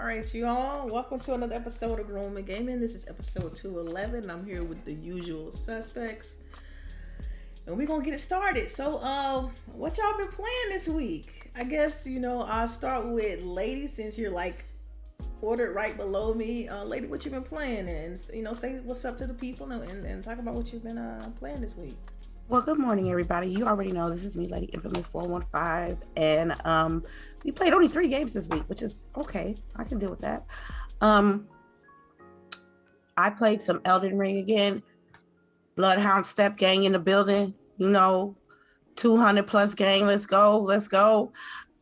right, you all. Welcome to another episode of Grown Men Gaming. This is episode 211. I'm here with the usual suspects. And we're going to get it started. So, what y'all been playing this week? I guess, I'll start with Lady, since you're like ordered right below me. Lady, what you been playing? And, say what's up to the people and talk about what you've been playing this week. Well, good morning, everybody. You already know this is me, Lady Infamous 415, and we played only 3 games this week, which is okay. I can deal with that. I played some Elden Ring again. Bloodhound Step gang in the building. 200 plus gang. Let's go.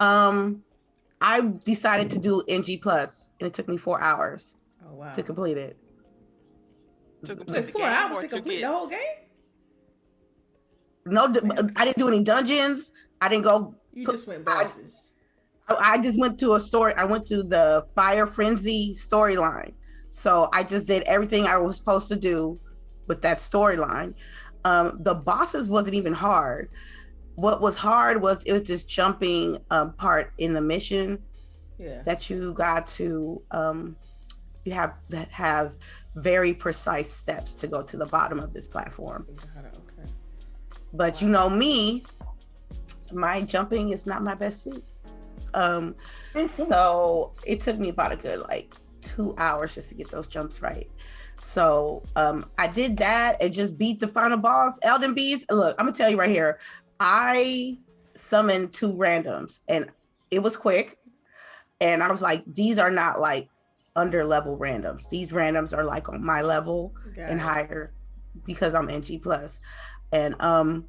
I decided to do NG plus, and it took me 4 hours to complete it. Took 4 hours to complete the whole game? No, I didn't do any dungeons. I didn't go. You just went bosses. I just went to a story. I went to the Fire Frenzy storyline. So I just did everything I was supposed to do with that storyline. The bosses wasn't even hard. What was hard was it was this jumping part in the mission. Yeah. That you got to you have very precise steps to go to the bottom of this platform. But you know me, my jumping is not my best suit. So it took me about a good 2 hours just to get those jumps right. So I did that and just beat the final boss, Elden Beast. Look, I'm gonna tell you right here, I summoned 2 randoms and it was quick. And I was like, these are not under level randoms. These randoms are on my level and higher because I'm NG plus. And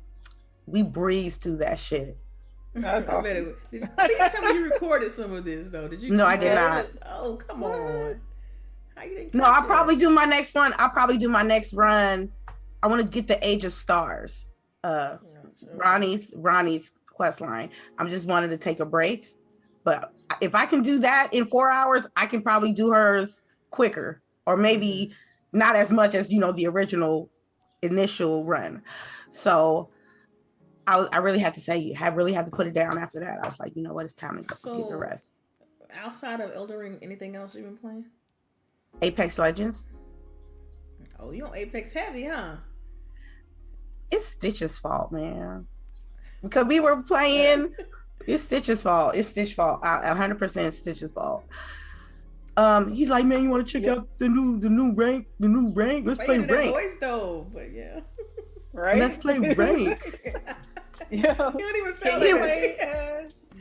we breezed through that shit. That's awesome. Please tell me you recorded some of this though. Did you? No, I did not. Oh, come on. How you didn't? No, I'll probably do my next one. I'll probably do my next run. I want to get the Age of Stars. Ronnie's quest line. I'm just wanted to take a break. But if I can do that in 4 hours, I can probably do hers quicker. Or maybe not as much as, the initial run. So I really had to say, I really had to put it down after that. I was like, you know what, it's time to go get the rest. Outside of Elden Ring, anything else you've been playing? Apex Legends. Oh, you on Apex heavy, huh? It's Stitch's fault, man. Because we were playing, it's Stitch's fault. It's Stitch's fault. 100% Stitch's fault. He's like, man, you want to check out the new rank? Let's play rank. Voice though, but yeah. Right? Let's play rank. Yeah. You don't even sound like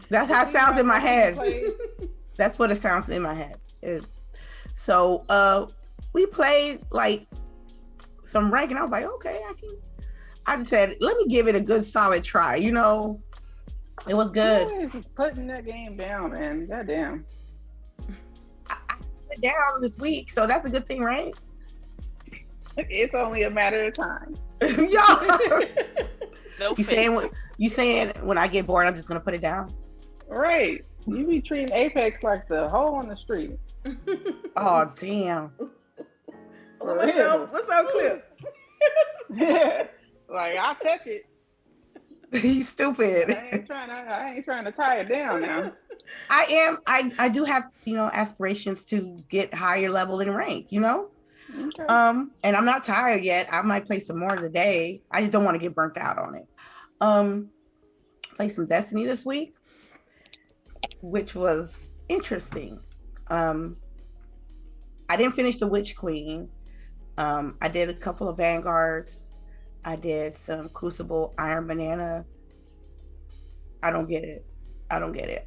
that's how it sounds in my head. That's what it sounds in my head. So we played some rank, and I was like, okay, I said, let me give it a good solid try. It was good. Who is putting that game down, man? Goddamn. I put it down this week, so that's a good thing, right? It's only a matter of time. No, you saying when I get bored, I'm just gonna put it down? Right. You be treating Apex like the hole on the street. Oh damn. What's our clip? Yeah. I'll touch it. You stupid. I ain't trying to tie it down now. I do have, aspirations to get higher level in rank, Okay. And I'm not tired yet. I might play some more today. I just don't want to get burnt out on it. Play some Destiny this week, which was interesting. I didn't finish the Witch Queen. I did a couple of Vanguards. I did some Crucible Iron Banana. I don't get it.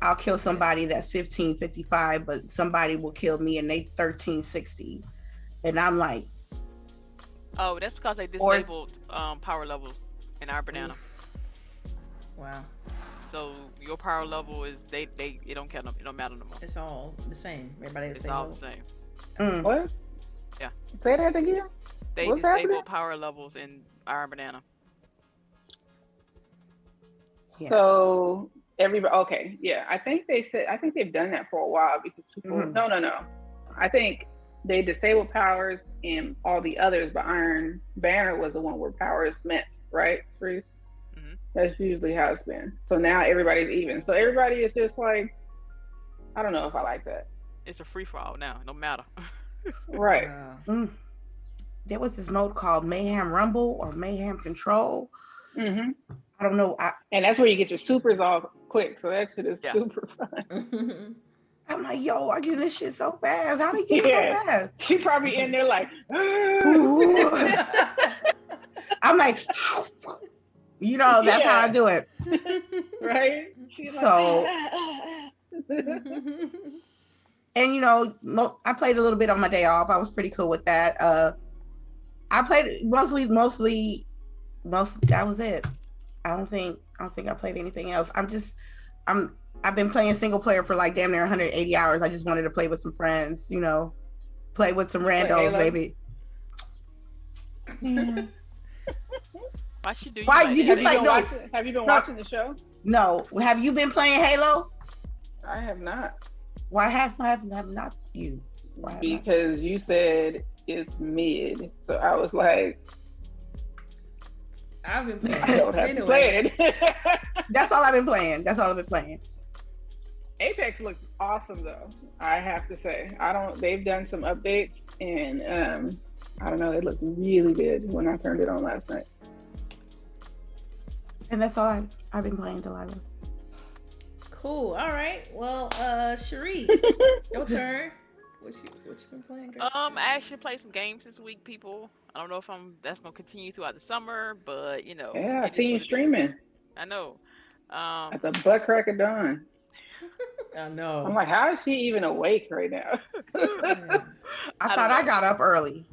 I'll kill somebody that's 1555, but somebody will kill me and they 1360. And I'm like, oh, that's because they disabled power levels in Iron Banana. Wow. So your power level is it don't count. It don't matter no more. It's all the same. Everybody the it's same. All level. the same. What? Yeah. Say that again. They What's disabled happening? power levels in Iron Banana. Yeah. So everybody, okay, yeah. I think they've done that for a while because people. Mm-hmm. No. I think they disabled powers in all the others, but Iron Banner was the one where powers met, right, Reese? Mm-hmm. That's usually how it's been. So now everybody's even. So everybody is just like, I don't know if I like that. it's a free for all now, no matter. Right. There was this mode called Mayhem Rumble or Mayhem Control. I don't know. And that's where you get your supers off quick. So that shit is super fun. I'm like, yo, I get this shit so fast. How do you get it so fast? She probably in there like, I'm like, you know, that's how I do it. Right? She's so, and you know, I played a little bit on my day off. I was pretty cool with that. I played mostly, that was it. I don't think I played anything else. I've been playing single player for like damn near 180 hours. I just wanted to play with some friends, you know, play with some randos, baby. Why should do? Why did you play? Have you been watching the show? No. Have you been playing Halo? I have not. Why have not you? Because you said it's mid, so I was like, I've been playing. I don't have to play it. That's all I've been playing. Apex looks awesome though. I have to say, they've done some updates and I don't know, it looked really good when I turned it on last night. And that's all I've been playing, Delilah. Cool. All right. Well, CHAREECE, your turn. What you been playing, girl? I actually played some games this week, people. I don't know if that's gonna continue throughout the summer, but you know. Yeah, I seen you streaming. I know. At the butt crack of dawn. I know. I'm like, how is she even awake right now? I thought I got up early.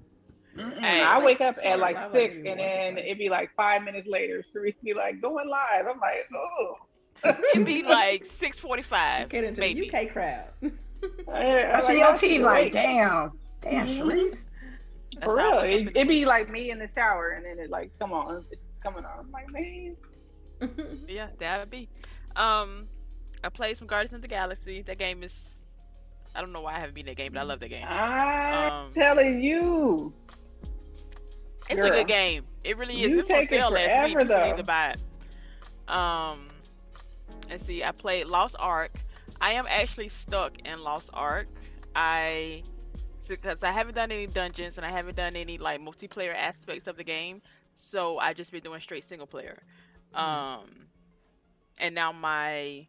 Hey, I wake up at like 6 and then it'd be like 5 minutes later. CHAREECE be like, going live. I'm like, oh. It'd be like 6:45. Get into maybe. the UK crowd. I see your team like, damn, CHAREECE. For real. It'd be like me in the shower and then it like, come on, it's coming on. I'm like, man. Yeah, that would be. I played some Guardians of the Galaxy. That game is, I don't know why I haven't beat that game, but I love that game. I'm telling you. It's a good game. It really is. You take it forever though. You need to buy it. Let's see. I played Lost Ark. I am actually stuck in Lost Ark. Because I haven't done any dungeons and I haven't done any like multiplayer aspects of the game, so I just been doing straight single player. And now my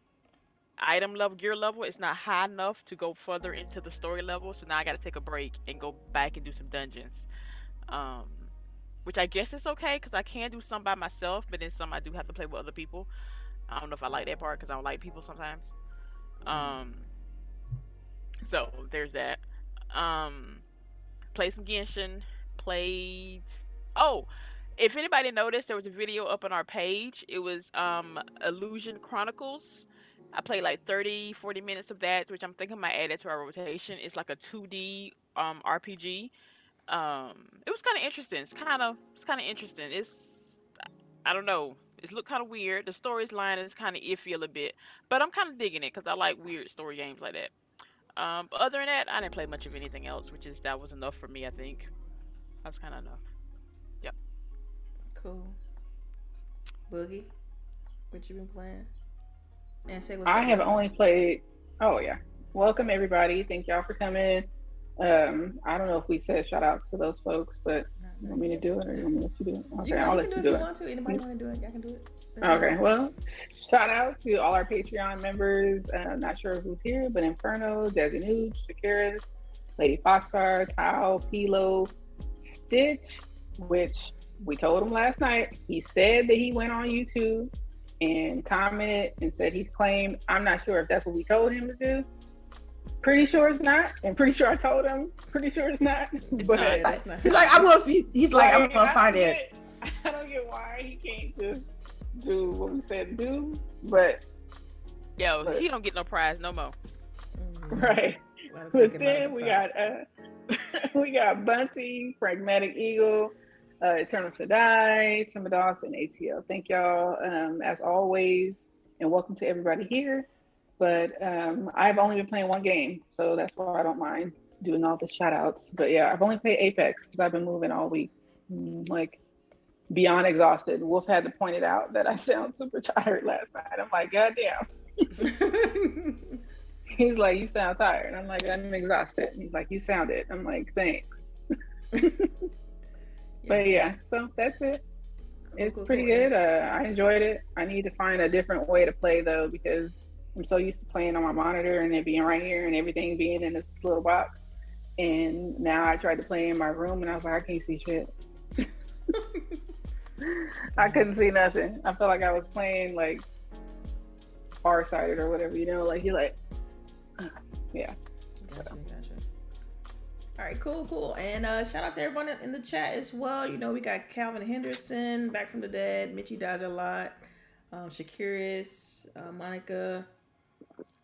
gear level is not high enough to go further into the story level, so now I got to take a break and go back and do some dungeons. Which I guess is okay because I can do some by myself, but then some I do have to play with other people. I don't know if I like that part because I don't like people sometimes. So there's that. Played some Genshin. If anybody noticed, there was a video up on our page. It was Illusion Chronicles. I played like 30-40 minutes of that, which I'm thinking I might add it to our rotation. It's like a 2D RPG. It was kind of interesting. It's kind of interesting. I don't know. It looked kind of weird. The storyline is kind of iffy a little bit, but I'm kind of digging it because I like weird story games like that. But other than that, I didn't play much of anything else, that was enough for me. I think that was kind of enough. Yep. Cool. Boogie, what you been playing? And say what's up. I have only played. Oh yeah. Welcome everybody. Thank y'all for coming. I don't know if we said shout outs to those folks, but you want me to do it or you want me to let you do it? Okay, I'll let you do it. If you want to. Anybody want to do it, y'all can do it. Okay, well, shout out to all our Patreon members. Not sure who's here, but Inferno, Jazzy News, Shakira, Lady Foxcar, Kyle, Pilo, Stitch, which we told him last night. He said that he went on YouTube and commented and said he claimed. I'm not sure if that's what we told him to do. Pretty sure it's not, and pretty sure I told him. Pretty sure it's not. It's not. He's like, I'm gonna see. He's like, I'm gonna find it. I don't get why he can't just do what we said to do, but he don't get no prize no more. Right. But then we got Bunty, Pragmatic Eagle, Eternal Shaddai, Timber Dawson, ATL. Thank y'all as always, and welcome to everybody here. But I've only been playing one game, so that's why I don't mind doing all the shout outs. But yeah, I've only played Apex because I've been moving all week, like beyond exhausted. Wolf had to point it out that I sound super tired last night. I'm like, goddamn. He's like, you sound tired. I'm like, I'm exhausted. He's like, you sound it. I'm like, thanks. But yeah, so that's it. It's pretty good. I enjoyed it. I need to find a different way to play though, because I'm so used to playing on my monitor and it being right here and everything being in this little box. And now I tried to play in my room and I was like, I can't see shit. I couldn't see nothing. I felt like I was playing like farsighted or whatever, you know, like you're like, yeah. Gotcha. All right, cool. And shout out to everyone in the chat as well. You know, we got Calvin Henderson, Back from the Dead, Mitchie Dies a Lot, CHAREECE, Monica,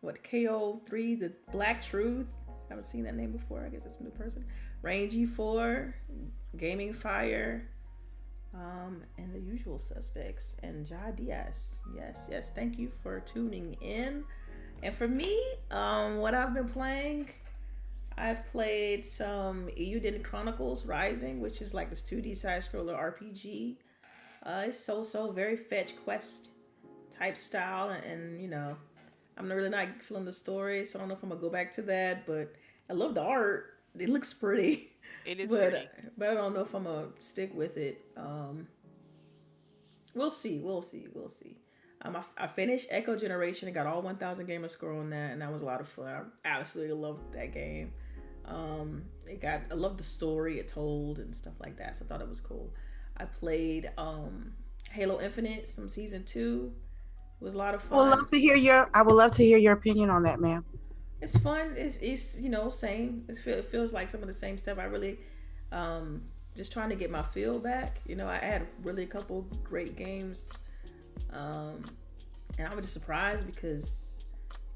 KO3, The Black Truth. I haven't seen that name before. I guess it's a new person. Rangy 4, Gaming Fire, and the usual suspects, and Ja Diaz. Yes. Thank you for tuning in. And for me, what I've been playing, I've played some EU Chronicles Rising, which is like this 2D side-scroller RPG. It's so very fetch quest type style, and you know, I'm really not feeling the story, so I don't know if I'm gonna go back to that. But I love the art; it looks pretty. It is pretty. But I don't know if I'm gonna stick with it. We'll see. I finished Echo Generation and got all 1,000 gamer score on that, and that was a lot of fun. I absolutely loved that game. I loved the story it told and stuff like that, so I thought it was cool. I played Halo Infinite, some season 2. It was a lot of fun. I would love to hear your opinion on that, ma'am. It's fun. It's you know, same. It feels like some of the same stuff. I really just trying to get my feel back. You know, I had really a couple great games, and I was just surprised because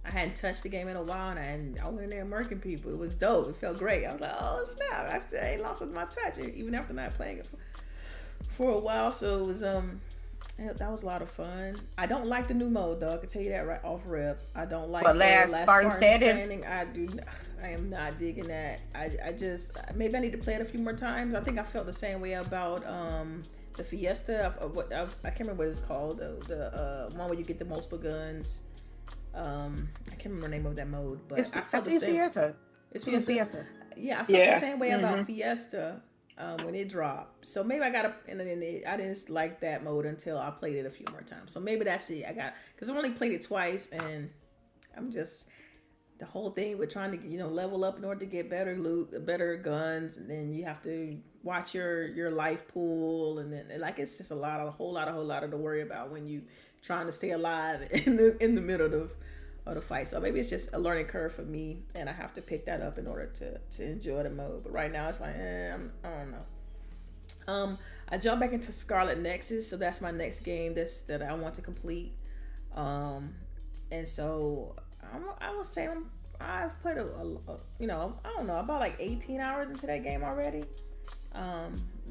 I hadn't touched the game in a while, and I went in there murking people. It was dope. It felt great. I was like, oh snap! I still ain't lost my touch, even after not playing it for a while. So it was that was a lot of fun. I don't like the new mode though. I can tell you that right off rip. I don't like last Spartan standing. I am not digging that. I just maybe I need to play it a few more times. I think I felt the same way about the Fiesta. I can't remember what it's called. The one where you get the multiple guns. I can't remember the name of that mode, but I felt the same. Fiesta. It's Fiesta. Yeah, I felt the same way about Fiesta when it dropped. So maybe I gotta, and then I didn't like that mode until I played it a few more times. So maybe that's it. Because I've only played it twice, and I'm just the whole thing with trying to level up in order to get better loot, better guns, and then you have to watch your life pool, and then it's just a whole lot to worry about when you trying to stay alive in the middle of the fight. So maybe it's just a learning curve for me, and I have to pick that up in order to enjoy the mode. But right now it's like I don't know. I jumped back into Scarlet Nexus, so that's my next game that I want to complete. And so I would say I've put I don't know, about like 18 hours into that game already.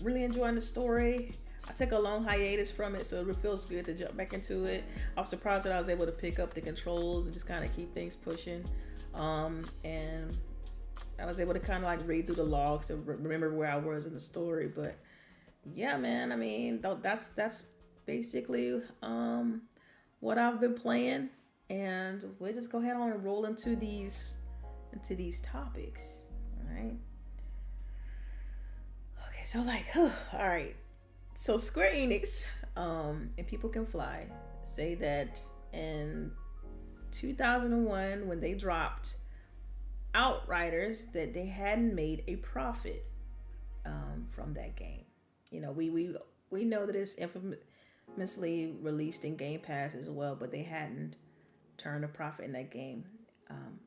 Really enjoying the story. I took a long hiatus from it, so it feels good to jump back into it. I was surprised that I was able to pick up the controls and just kind of keep things pushing. And I was able to kind of like read through the logs to remember where I was in the story. But yeah, man, I mean, that's basically what I've been playing. And we'll just go ahead on and roll into these topics. All right. Okay, so all right. So Square Enix, and People Can Fly, say that in 2001, when they dropped Outriders, that they hadn't made a profit from that game. You know, we know that it's infamously released in Game Pass as well, but they hadn't turned a profit in that game.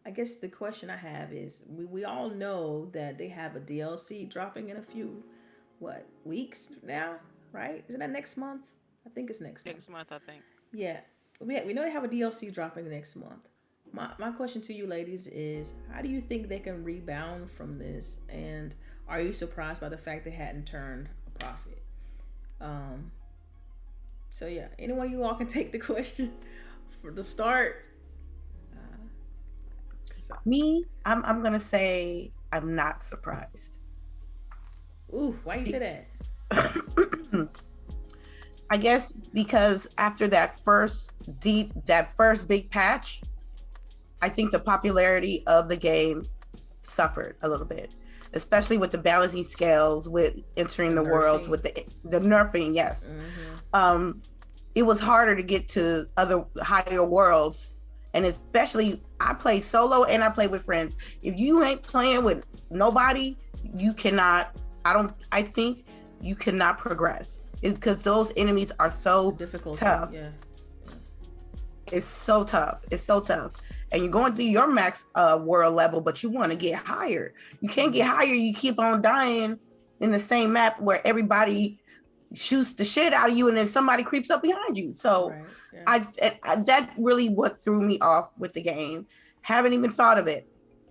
I guess the question I have is, we all know that they have a DLC dropping in a few weeks now. Right? Isn't that next month? I think it's next month, I think. Yeah. We know they have a DLC dropping next month. My question to you ladies is, how do you think they can rebound from this? And are you surprised by the fact they hadn't turned a profit? So yeah, anyone you all can take the question for the start. Me, I'm gonna say I'm not surprised. Ooh, why you say that? I guess because after that first big patch, I think the popularity of the game suffered a little bit, especially with the balancing scales, with entering the worlds, with the nerfing. Yes. It was harder to get to other higher worlds. And especially, I play solo and I play with friends. If you ain't playing with nobody, you cannot, I think you cannot progress. It's because those enemies are so difficult, tough. Yeah. It's so tough. It's so tough. And you're going through your max world level, but you want to get higher. You can't get higher. You keep on dying in the same map where everybody shoots the shit out of you and then somebody creeps up behind you. So I that really what threw me off with the game. Haven't even thought of it.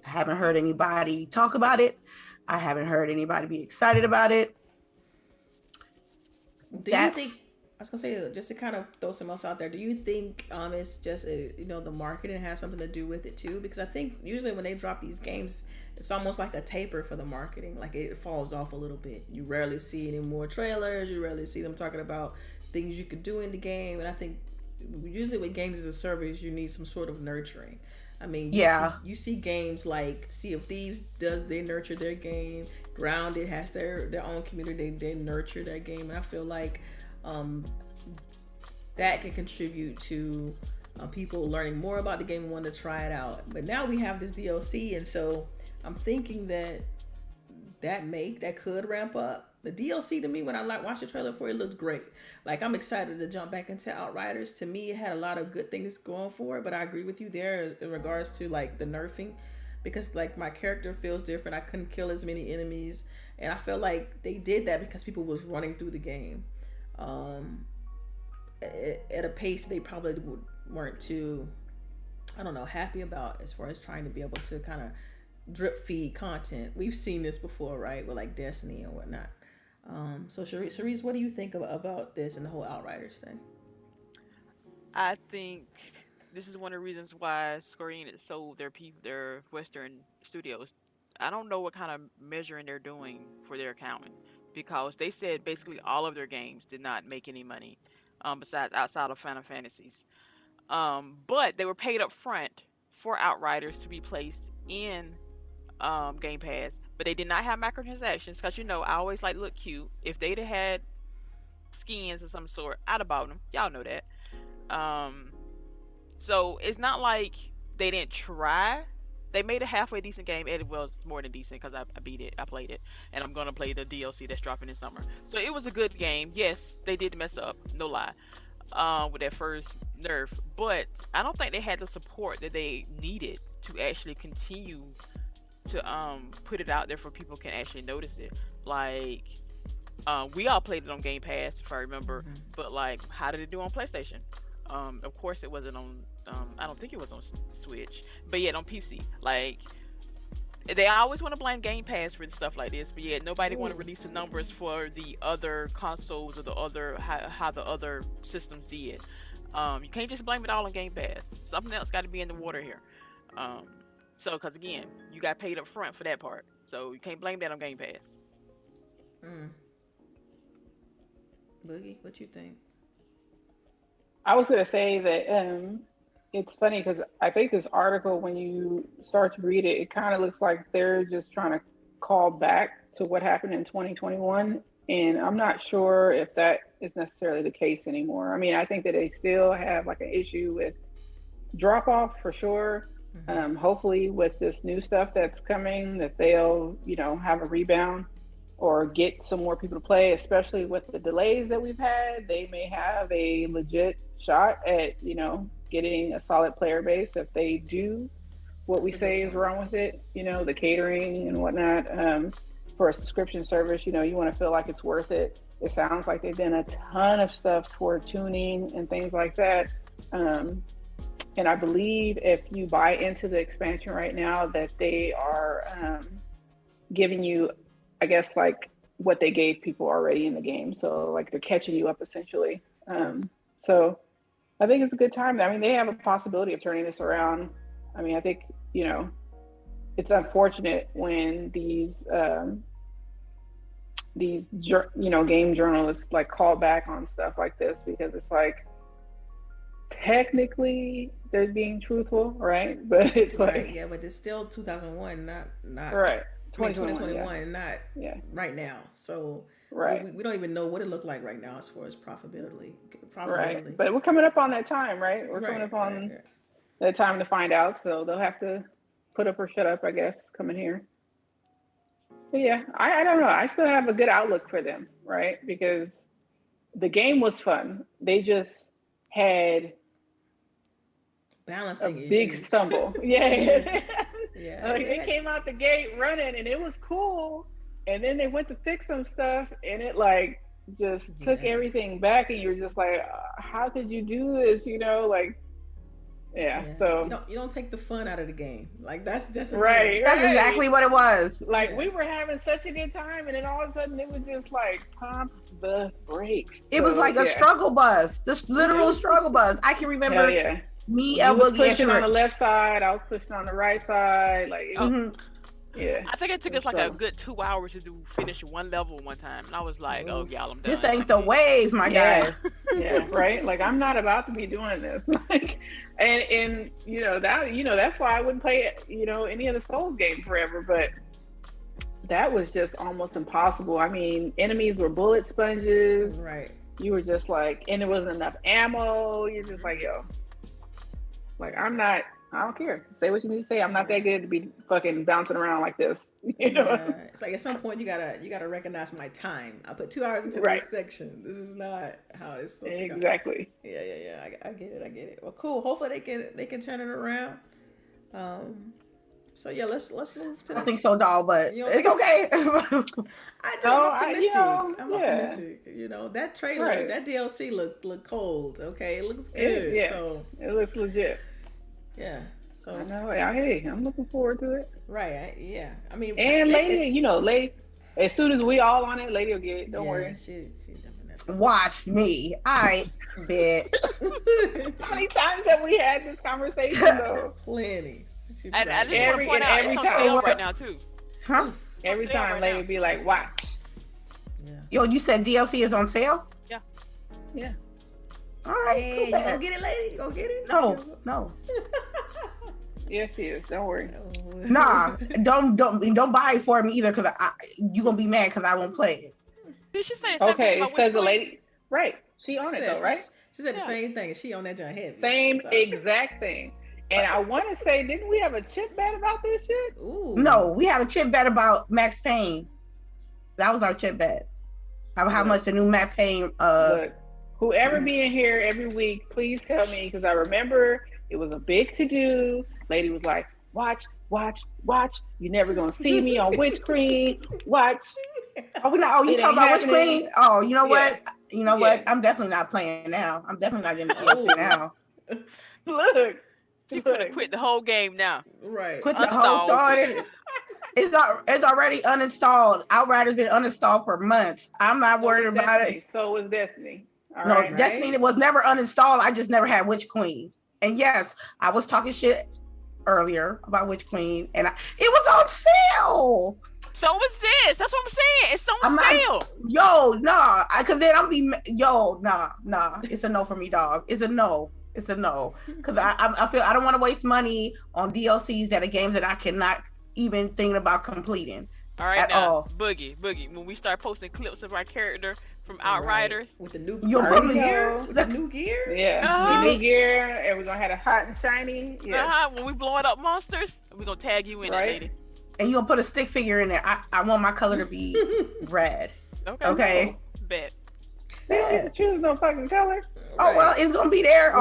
I haven't heard anybody talk about it. I haven't heard anybody be excited about it. Do you think, I was gonna say, just to kind of throw some else out there, do you think it's just the marketing has something to do with it too? Because I think usually when they drop these games, it's almost like a taper for the marketing. Like it falls off a little bit. You rarely see any more trailers. You rarely see them talking about things you could do in the game. And I think usually with games as a service, you need some sort of nurturing. I mean, you see games like Sea of Thieves they nurture their game. Grounded has their own community. They nurture their game, and I feel like that can contribute to people learning more about the game and wanting to try it out. But now we have this DLC, and so I'm thinking that could ramp up. The DLC to me, when I watched the trailer for it, looked great. Like, I'm excited to jump back into Outriders. To me, it had a lot of good things going for it, but I agree with you there in regards to like the nerfing, because like my character feels different. I couldn't kill as many enemies, and I feel like they did that because people was running through the game at a pace they probably weren't too, I don't know, happy about, as far as trying to be able to kind of drip feed content. We've seen this before, right, with like Destiny and whatnot. So CHAREECE, what do you think about this and the whole Outriders thing? I think this is one of the reasons why Square Enix sold their Western studios. I don't know what kind of measuring they're doing for their accounting, because they said basically all of their games did not make any money, besides outside of Final Fantasies. But they were paid up front for Outriders to be placed in Game Pass, but they did not have microtransactions, because I always like look cute. If they'd have had skins of some sort, I'd have bought them. Y'all know that. So it's not like they didn't try. They made a halfway decent game. It was more than decent, because I beat it. I played it, and I'm gonna play the DLC that's dropping in summer. So it was a good game. Yes, they did mess up, no lie, with that first nerf, but I don't think they had the support that they needed to actually continue to put it out there for people can actually notice it. Like, we all played it on Game Pass, if I remember, but like, how did it do on PlayStation? Of course it wasn't on I don't think it was on Switch, but yet on PC. Like, they always want to blame Game Pass for stuff like this, but yet nobody want to release the numbers for the other consoles or the other how the other systems did. You can't just blame it all on Game Pass. Something else got to be in the water here. So, because again, you got paid up front for that part, so you can't blame that on Game Pass. Boogie, what you think? I was gonna say that it's funny, because I think this article, when you start to read it, it kind of looks like they're just trying to call back to what happened in 2021, and I'm not sure if that is necessarily the case anymore. I mean, I think that they still have like an issue with drop off for sure. Hopefully with this new stuff that's coming, that they'll have a rebound or get some more people to play, especially with the delays that we've had. They may have a legit shot at getting a solid player base if they do what we say is wrong with it, the catering and whatnot. For a subscription service, you want to feel like it's worth it. It sounds like they've done a ton of stuff toward tuning and things like that. And I believe if you buy into the expansion right now, that they are giving you, I guess, like what they gave people already in the game. So like they're catching you up essentially. So I think it's a good time. I mean, they have a possibility of turning this around. I mean, I think, it's unfortunate when these game journalists like call back on stuff like this, because it's like, technically they're being truthful, right? But it's right, like, yeah, but it's still 2001, not right, 2021, not yeah, right now. So right, we don't even know what it looked like right now as far as profitability. right. But we're coming up on that time, right? We're coming up on that time to find out. So they'll have to put up or shut up, I guess, coming here. But yeah, I don't know. I still have a good outlook for them, right? Because the game was fun. They just had balancing a big stumble. Yeah. Yeah. Like they came out the gate running and it was cool. And then they went to fix some stuff and it like just took everything back and you were just like, how could you do this? You know, like, yeah. So you don't take the fun out of the game. Like that's right. That's exactly what it was. Like we were having such a good time, and then all of a sudden it was just like pump the brakes. It was like a struggle bus, this literal struggle bus. I can remember me, LBOOGIE pushing on the left side, I was pushing on the right side. Like yeah. I think it took us like a good 2 hours to finish one level one time, and I was like, "Oh, y'all, I'm done." This ain't the wave, my guy. Yeah, right. Like I'm not about to be doing this. Like, and that's why I wouldn't play any of the Souls games forever. But that was just almost impossible. I mean, enemies were bullet sponges. Right. You were just like, and there wasn't enough ammo. You're just like, yo, like I don't care. Say what you need to say. I'm not that good to be fucking bouncing around like this. You know? It's like at some point you gotta recognize my time. I put 2 hours into this section. This is not how it's supposed to go. Exactly. Yeah. I get it. Well, cool. Hopefully they can turn it around. So yeah, let's move to. I don't think so, doll, but it's okay. I'm optimistic. I'm optimistic. You know, that trailer, that DLC look cold. Okay, it looks good. So it looks legit. Yeah. So I know. Hey, I'm looking forward to it. Right. I mean, and lady, as soon as we all on it, lady will get it. Don't worry. She watch me. I bet. How many times have we had this conversation though? Plenty. I just want to point out it's on sale right now too. Huh? Every time lady will be like, watch. Yeah. Yo, you said DLC is on sale? Yeah. All right. Hey, you gonna get it, lady? You gonna get it? No. Yes, she is. Don't worry. Nah, don't buy it for me either, because you gonna be mad because I won't play it. Did she say okay? It says the lady. Right. She on it though, right? She said the same thing. She on that joint head. Same exact thing. And I want to say, didn't we have a chip bet about this shit? Ooh. No, we had a chip bet about Max Payne. That was our chip bet. How much the new Max Payne. Look, whoever be in here every week, please tell me, because I remember it was a big to do. Lady was like, watch. You're never gonna see me on Witch Queen. Watch. Oh, you talking about Witch Queen? Oh, you know what? You know what? I'm definitely not playing now. I'm definitely not getting DLC now. Look. You could have quit the whole game now. Right. Quit the whole started. It's already uninstalled. Outrider's been uninstalled for months. I'm not worried about it. So was Destiny. Destiny was never uninstalled. I just never had Witch Queen. And yes, I was talking shit earlier about Witch Queen, and it was on sale. So was this. That's what I'm saying. It's on sale. Nah. Nah. It's a no for me, dog. It's a no. Because I feel I don't want to waste money on DLCs that are games that I cannot even think about completing. All right, now, Boogie. When we start posting clips of our character from Outriders with the new gear, the new gear, the new gear, and we're gonna have it hot and shiny. When we blowing up monsters, we're gonna tag you in it, lady. And you're gonna put a stick figure in there. I want my color to be red. Okay. Bet. You don't get to choose no fucking color. Oh well, it's gonna be there.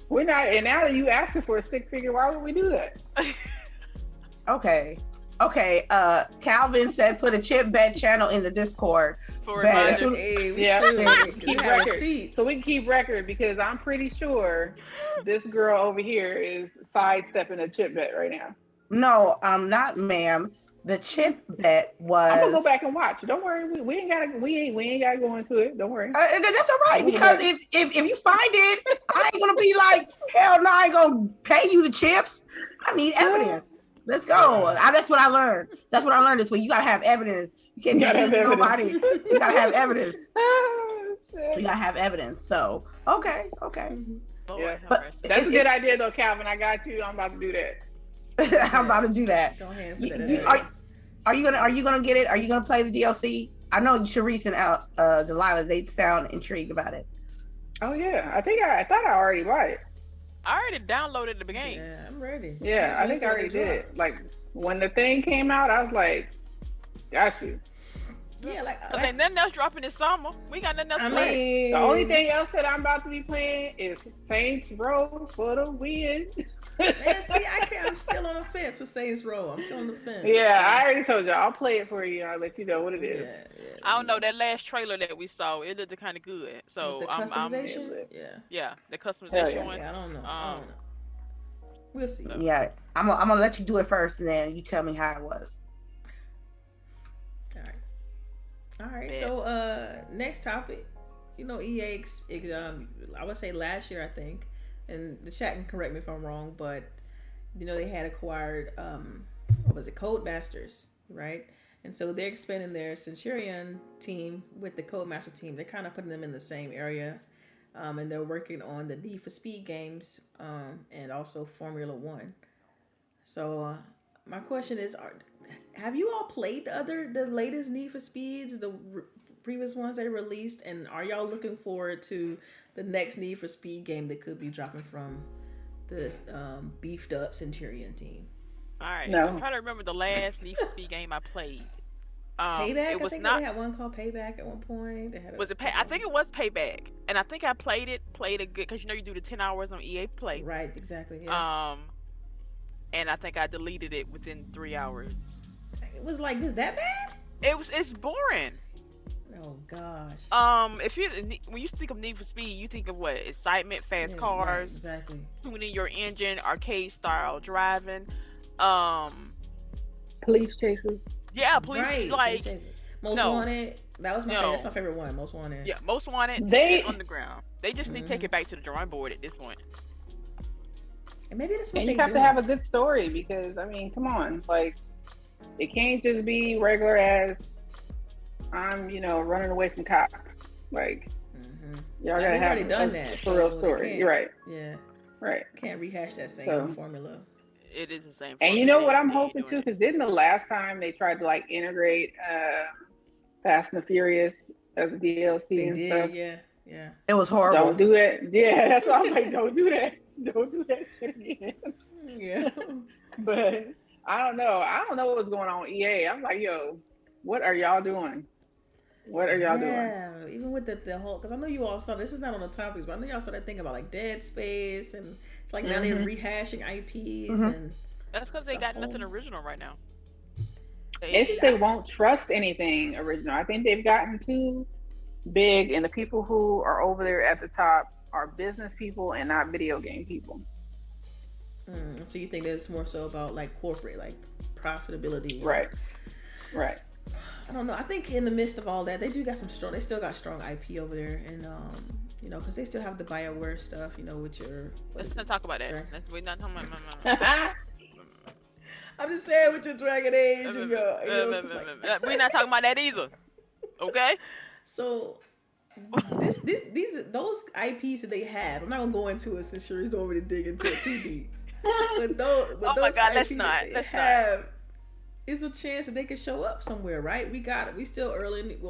We're not. And now that you asking for a stick figure, why would we do that? Okay. Calvin said put a chip bet channel in the Discord. For reminders. Keep record. So we can keep record, because I'm pretty sure this girl over here is sidestepping a chip bet right now. No, not ma'am. The chip bet was. I'm gonna go back and watch. Don't worry, we ain't gotta go into it. Don't worry. That's all right, because if you find it, I ain't gonna be like, hell no, I ain't gonna pay you the chips. I need evidence. Let's go. That's what I learned. That's what I learned this week. You gotta have evidence. You can't have nobody. You gotta have evidence. You gotta have evidence. So okay. Yeah. But that's a good idea though, Calvin. I got you. I'm about to do that. I'm about to do that. Go ahead and put that Are you gonna get it? Are you gonna play the DLC? I know CHAREECE and DELILAH, they sound intrigued about it. Oh yeah, I thought I already bought it. I already downloaded the game. Yeah, I'm ready. Yeah, I think I already did. Like when the thing came out, I was like, got you. Yeah, like ain't nothing else dropping this summer. We got nothing else to play. The only thing else that I'm about to be playing is Saints Row for the win. Man, see, I'm still on the fence with Saints Row. I'm still on the fence. Yeah, I already told you. I'll play it for you. I'll let you know what it is. Yeah. I don't know, that last trailer that we saw, it looked kind of good. So the customization. yeah, the customization one. Yeah, I don't know. We'll see. Yeah, I'm gonna let you do it first, and then you tell me how it was. All right. Yeah. So next topic, EA, I would say last year, I think, and the chat can correct me if I'm wrong, but they had acquired Codemasters, right? And so they're expanding their Centurion team with the Codemaster team. They're kind of putting them in the same area, and they're working on the Need for Speed games, and also Formula One. So my question is, have you all played the latest Need for Speeds, the previous ones they released, and are y'all looking forward to the next Need for Speed game that could be dropping from the beefed up Centurion team? All right, no. I'm trying to remember the last Need for Speed game I played. Payback. It was I think not. They had one called Payback at one point. I think it was Payback, and I think I played it good because you do the 10 hours on EA Play. Right. Exactly. Yeah. And I think I deleted it within 3 hours. It was that bad? It's boring. Oh gosh. When you think of Need for Speed, you think of what? Excitement, fast cars, right, exactly. Tuning your engine, arcade style driving, police chases. Yeah, police Most Wanted. That was that's my favorite one. Most Wanted. Yeah, Most Wanted. They Underground. They just need to take it back to the drawing board at this point. And maybe that's what you have to have a good story because come on, it can't just be regular as I'm, running away from cops. Y'all gotta have a for real story. You're right. Yeah. Right. Can't rehash that same formula. It is the same. And you know what I'm hoping too, because didn't the last time they tried to integrate Fast and the Furious as a DLC and stuff? Yeah. It was horrible. Don't do it. Yeah, that's why I'm like, don't do that. Don't do that shit again. Yeah. But I don't know. I don't know what's going on with EA. I'm like, yo, what are y'all doing? What are y'all doing? Yeah, even with the whole, because I know you all saw, this is not on the topics, but I know y'all started thinking about Dead Space, and it's now they're rehashing IPs, and that's because they got nothing original right now. They won't trust anything original. I think they've gotten too big, and the people who are over there at the top are business people and not video game people. So you think it's more so about corporate, profitability? Right. I don't know. I think in the midst of all that, they still got strong IP over there, and because they still have the BioWare stuff, with your. Let's not talk about that. We're not talking about. I'm just saying with your Dragon Age and your. We're not talking about that either. Okay. So, those IPs that they have, I'm not gonna go into it since CHAREECE don't want me to dig into it too deep. But those my God, let's IPs not. It's a chance that they could show up somewhere, right? We got it. We still early in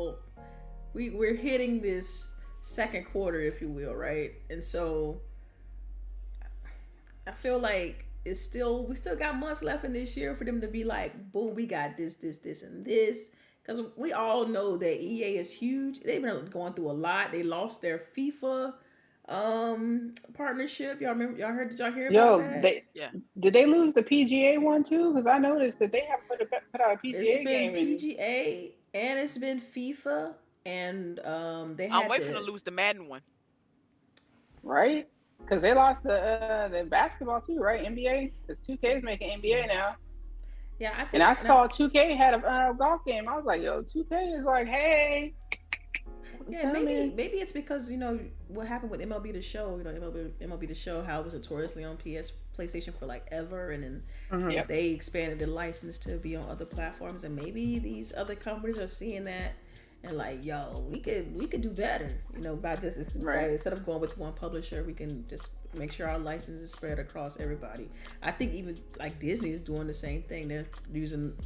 we're hitting this second quarter, if you will, right? And so I feel like we still got months left in this year for them to be like, boom, we got this, and this. Because we all know that EA is huge. They've been going through a lot. They lost their FIFA partnership. Y'all remember? Did y'all hear about that? Did they lose the PGA one too? Because I noticed that they have put out a PGA game. It's been PGA and it's been FIFA, and they had. I'm waiting to lose the Madden one. Right, because they lost the basketball too, right? NBA, because 2K is making NBA now. Yeah, I think. And I saw 2K had a golf game. I was like, yo, 2K is like, hey. Yeah, maybe it's because what happened with MLB The Show. MLB The Show, how it was notoriously on PlayStation for ever, and then they expanded the license to be on other platforms, and maybe these other companies are seeing that and like, yo, we could do better, you know, by just right. instead of going with one publisher, we can just make sure our license is spread across everybody. I think even like Disney is doing the same thing. They're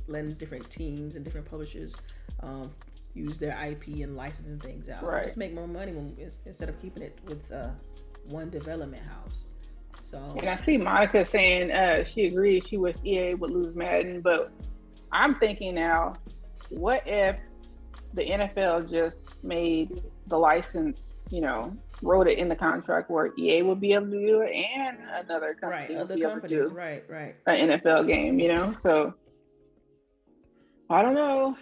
letting different teams and different publishers use their IP and licensing things out. Right. Just make more money instead of keeping it with one development house. So, and I see Monica saying she agrees she wished EA would lose Madden, but I'm thinking now, what if the NFL just made the license, you know, wrote it in the contract where EA would be able to do it and another company other be companies, able to do right, an NFL game, you know? So I don't know,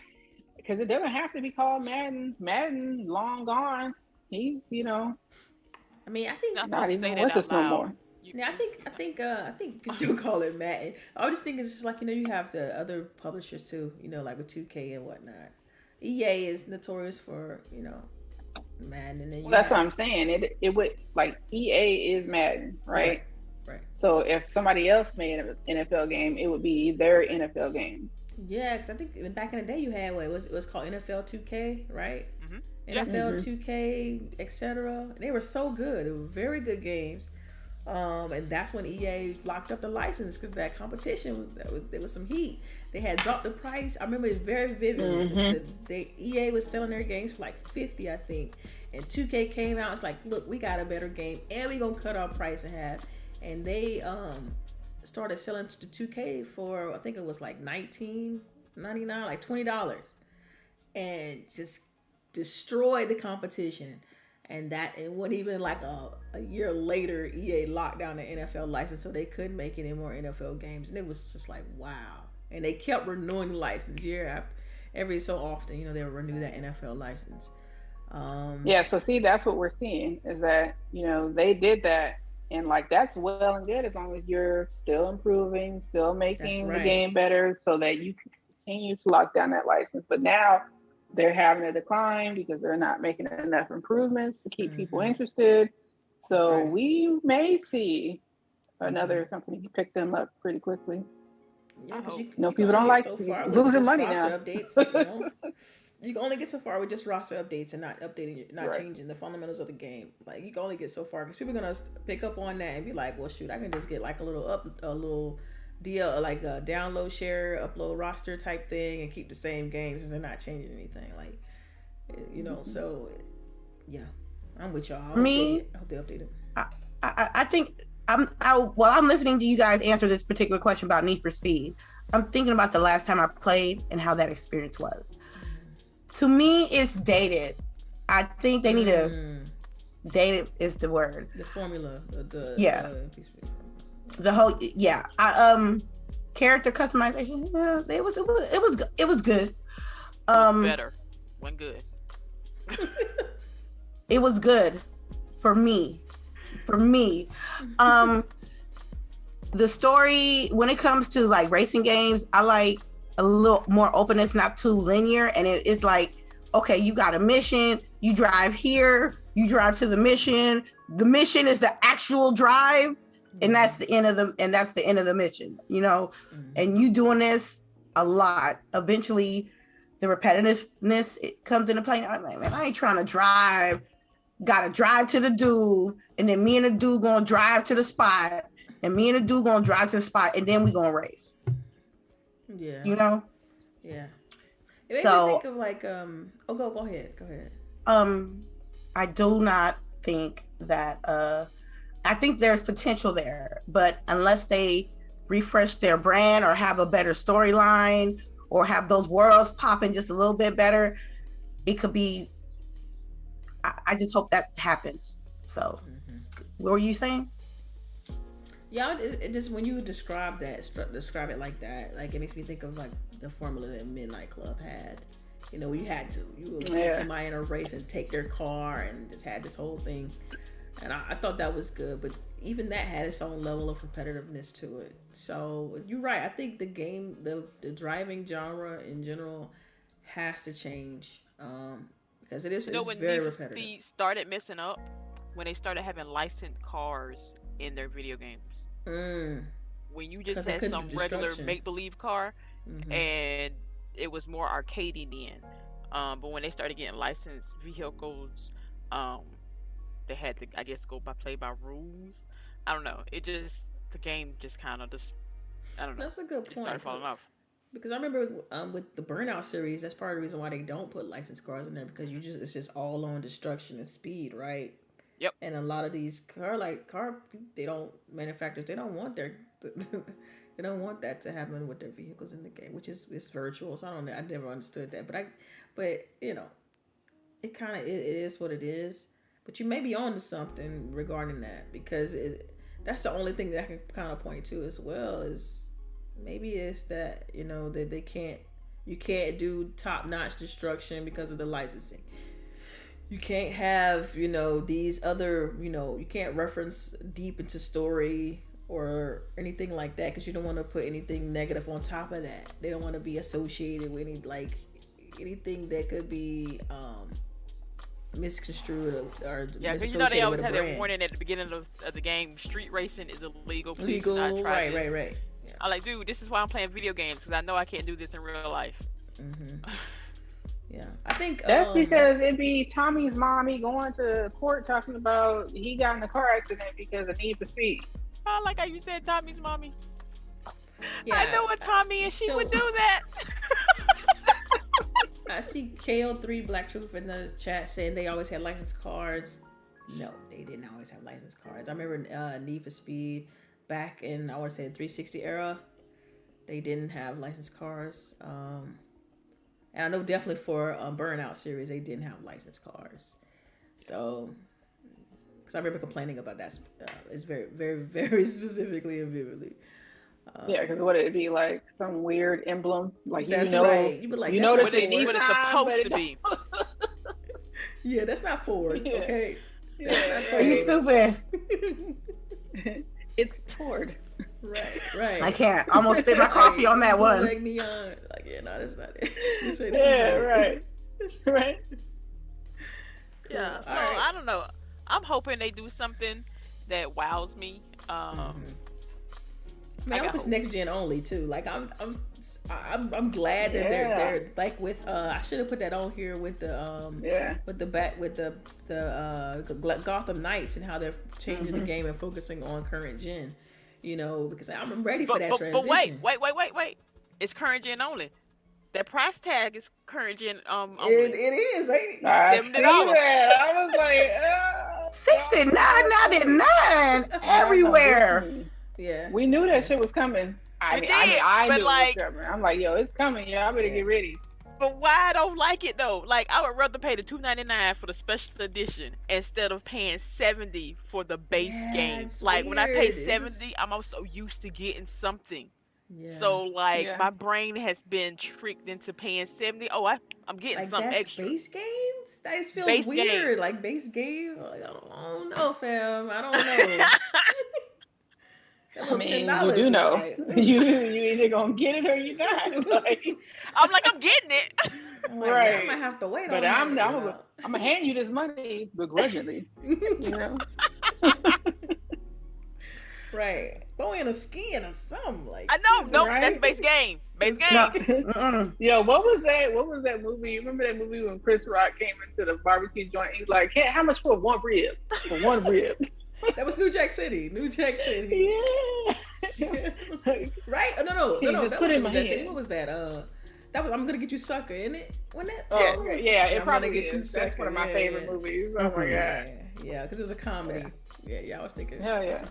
because it doesn't have to be called Madden. Madden, long gone. He's, you know, I mean, I think not even with us no more. Yeah, I think you can still call it Madden. I just think it's just like, you know, you have the other publishers too, you know, like with 2K and whatnot. EA is notorious for, you know, Madden, and then that's what I'm saying. It would, like, EA is Madden, right? Right. So if somebody else made an NFL game, it would be their NFL game. Yeah, because I think back in the day you had it was called NFL 2K, right? Mm-hmm. NFL 2K, etc. They were so good. They were very good games. And that's when EA locked up the license because that competition there was some heat. They had dropped the price. I remember it very vividly. EA was selling their games for like $50, I think, and 2K came out. It's like, look, we got a better game, and we gonna cut our price in half. And they started selling to 2K for, I think it was like $19.99, like $20, and just destroyed the competition. And it wasn't even like a year later, EA locked down the NFL license, so they couldn't make any more NFL games. And it was just like, wow. And they kept renewing the license year after, every so often, you know, they'll renew that NFL license. Yeah, so see, that's what we're seeing is that, you know, they did that. And like, that's well and good as long as you're still improving, still making the game better so that you can continue to lock down that license. But now they're having a decline because they're not making enough improvements to keep people interested. So we may see another company pick them up pretty quickly. Yeah, because you know, people don't like losing money now. Updates, you know? You can only get so far with just roster updates and not updating, not changing the fundamentals of the game. Like, you can only get so far because people are gonna pick up on that and be like, "Well, shoot, I can just get like a little deal, like a download, share, upload roster type thing, and keep the same games since they're not changing anything." Like, you know, so yeah, I'm with y'all. I hope they update it. I think while I'm listening to you guys answer this particular question about Need for Speed, I'm thinking about the last time I played and how that experience was. To me, it's dated. I think they need to dated is the word. The formula, the whole character customization. Yeah, it was good. Better, went good. It was good for me. The story, when it comes to like racing games, I like a little more openness, not too linear. And it's like, okay, you got a mission, you drive here, you drive to the mission. The mission is the actual drive, and that's the end of the mission, you know. And you doing this a lot. Eventually, the repetitiveness comes into play. I'm like, man, I ain't trying to drive. Gotta drive to the dude, and then me and the dude gonna drive to the spot, and me and the dude gonna drive to the spot, and then we gonna race. Yeah. You know? Yeah. It makes me think of like go ahead. I do not think that I think there's potential there, but unless they refresh their brand or have a better storyline or have those worlds popping just a little bit better, it could be. I just hope that happens. So, what were you saying? Yeah, it just when you describe it like that, like it makes me think of like the formula that Midnight Club had. You know, you would get somebody in a race and take their car and just had this whole thing. And I thought that was good, but even that had its own level of competitiveness to it. So you're right. I think the game, the driving genre in general has to change because it's very repetitive. Need for Speed started messing up when they started having licensed cars in their video games. When you just had some regular make-believe car, and it was more arcadey then. But when they started getting licensed vehicles, they had to, I guess, play by rules. I don't know. The game just kind of I don't know. That's a good It point. started falling off. Because I remember with the Burnout series, that's part of the reason why they don't put licensed cars in there, because it's just all on destruction and speed, right? Yep. And a lot of these manufacturers don't want they don't want that to happen with their vehicles in the game, which it's virtual. So I never understood that, but you know, it is what it is. But you may be onto something regarding that, because that's the only thing that I can kind of point to as well, is maybe it's that, you know, that you can't do top-notch destruction because of the licensing. You can't have, you know, these other, you know, you can't reference deep into story or anything like that, because you don't want to put anything negative on top of that. They don't want to be associated with anything that could be misconstrued or because you know they always have that warning at the beginning of the game: street racing is illegal. Please do not try this. Right. Yeah. I'm like, dude, this is why I'm playing video games, because I know I can't do this in real life. Mm-hmm. Yeah, I think that's because it'd be Tommy's mommy going to court talking about he got in a car accident because of need for speed. I like how you said Tommy's mommy. Yeah, I know what Tommy and she would do that. I see KO3 Black Truth in the chat saying they always had licensed cars. No, they didn't always have licensed cars. I remember Need for Speed back in, I want to say, the 360 era, they didn't have licensed cars. And I know definitely for Burnout series, they didn't have licensed cars. So, because I remember complaining about that. It's very, very, very specifically and vividly. Yeah, because what it'd be like some weird emblem, like that's right. You'd be like, know what it's supposed to be. Yeah, that's not Ford. Yeah. Okay. Yeah. Are you stupid? It's Ford. Right. I can't. Almost spit my coffee on that one. Like neon. Like, yeah, no, that's not it. This right. Yeah. So right. I don't know. I'm hoping they do something that wows me. I hope it's next gen only too. Like I'm glad that they're like with I should have put that on here with the the Gotham Knights and how they're changing the game and focusing on current gen. You know, because I'm ready for that transition. But wait. It's current gen only. That price tag is current gen only. It is, ain't it? I see that. I was like, $69.99 everywhere. Yeah, we knew that shit was coming. I knew it was coming. I'm like, yo, it's coming. Yeah, I better get ready. But why I don't like it though? Like, I would rather pay the $2.99 for the special edition instead of paying $70 for the base game. Like, when I pay $70, I'm also used to getting something. Yeah. So my brain has been tricked into paying $70. Oh, I'm getting like something that's extra. Base games? That feels base weird. Game. Like base game. Like, I don't know, fam. I don't know. I mean, you do know. Like, you either gonna get it or you're not. Like, I'm getting it. Right. I'm gonna have to wait. But I'm gonna hand you this money begrudgingly. You know. Right. Throw in a skin or something like. I know. No, right? That's base game. Base game. No. Yo, what was that? What was that movie? You remember that movie when Chris Rock came into the barbecue joint? He's like, how much for one rib? For one rib. That was New Jack City. Yeah. Right? Oh, no. That was New Jack City. What was that? That was I'm Gonna Get You Sucker, isn't it? Wasn't it? Oh, okay. Yeah, it probably get you sucker. That's one of my favorite movies. Oh my god. Yeah, because it was a comedy. Yeah, I was thinking. Hell yeah.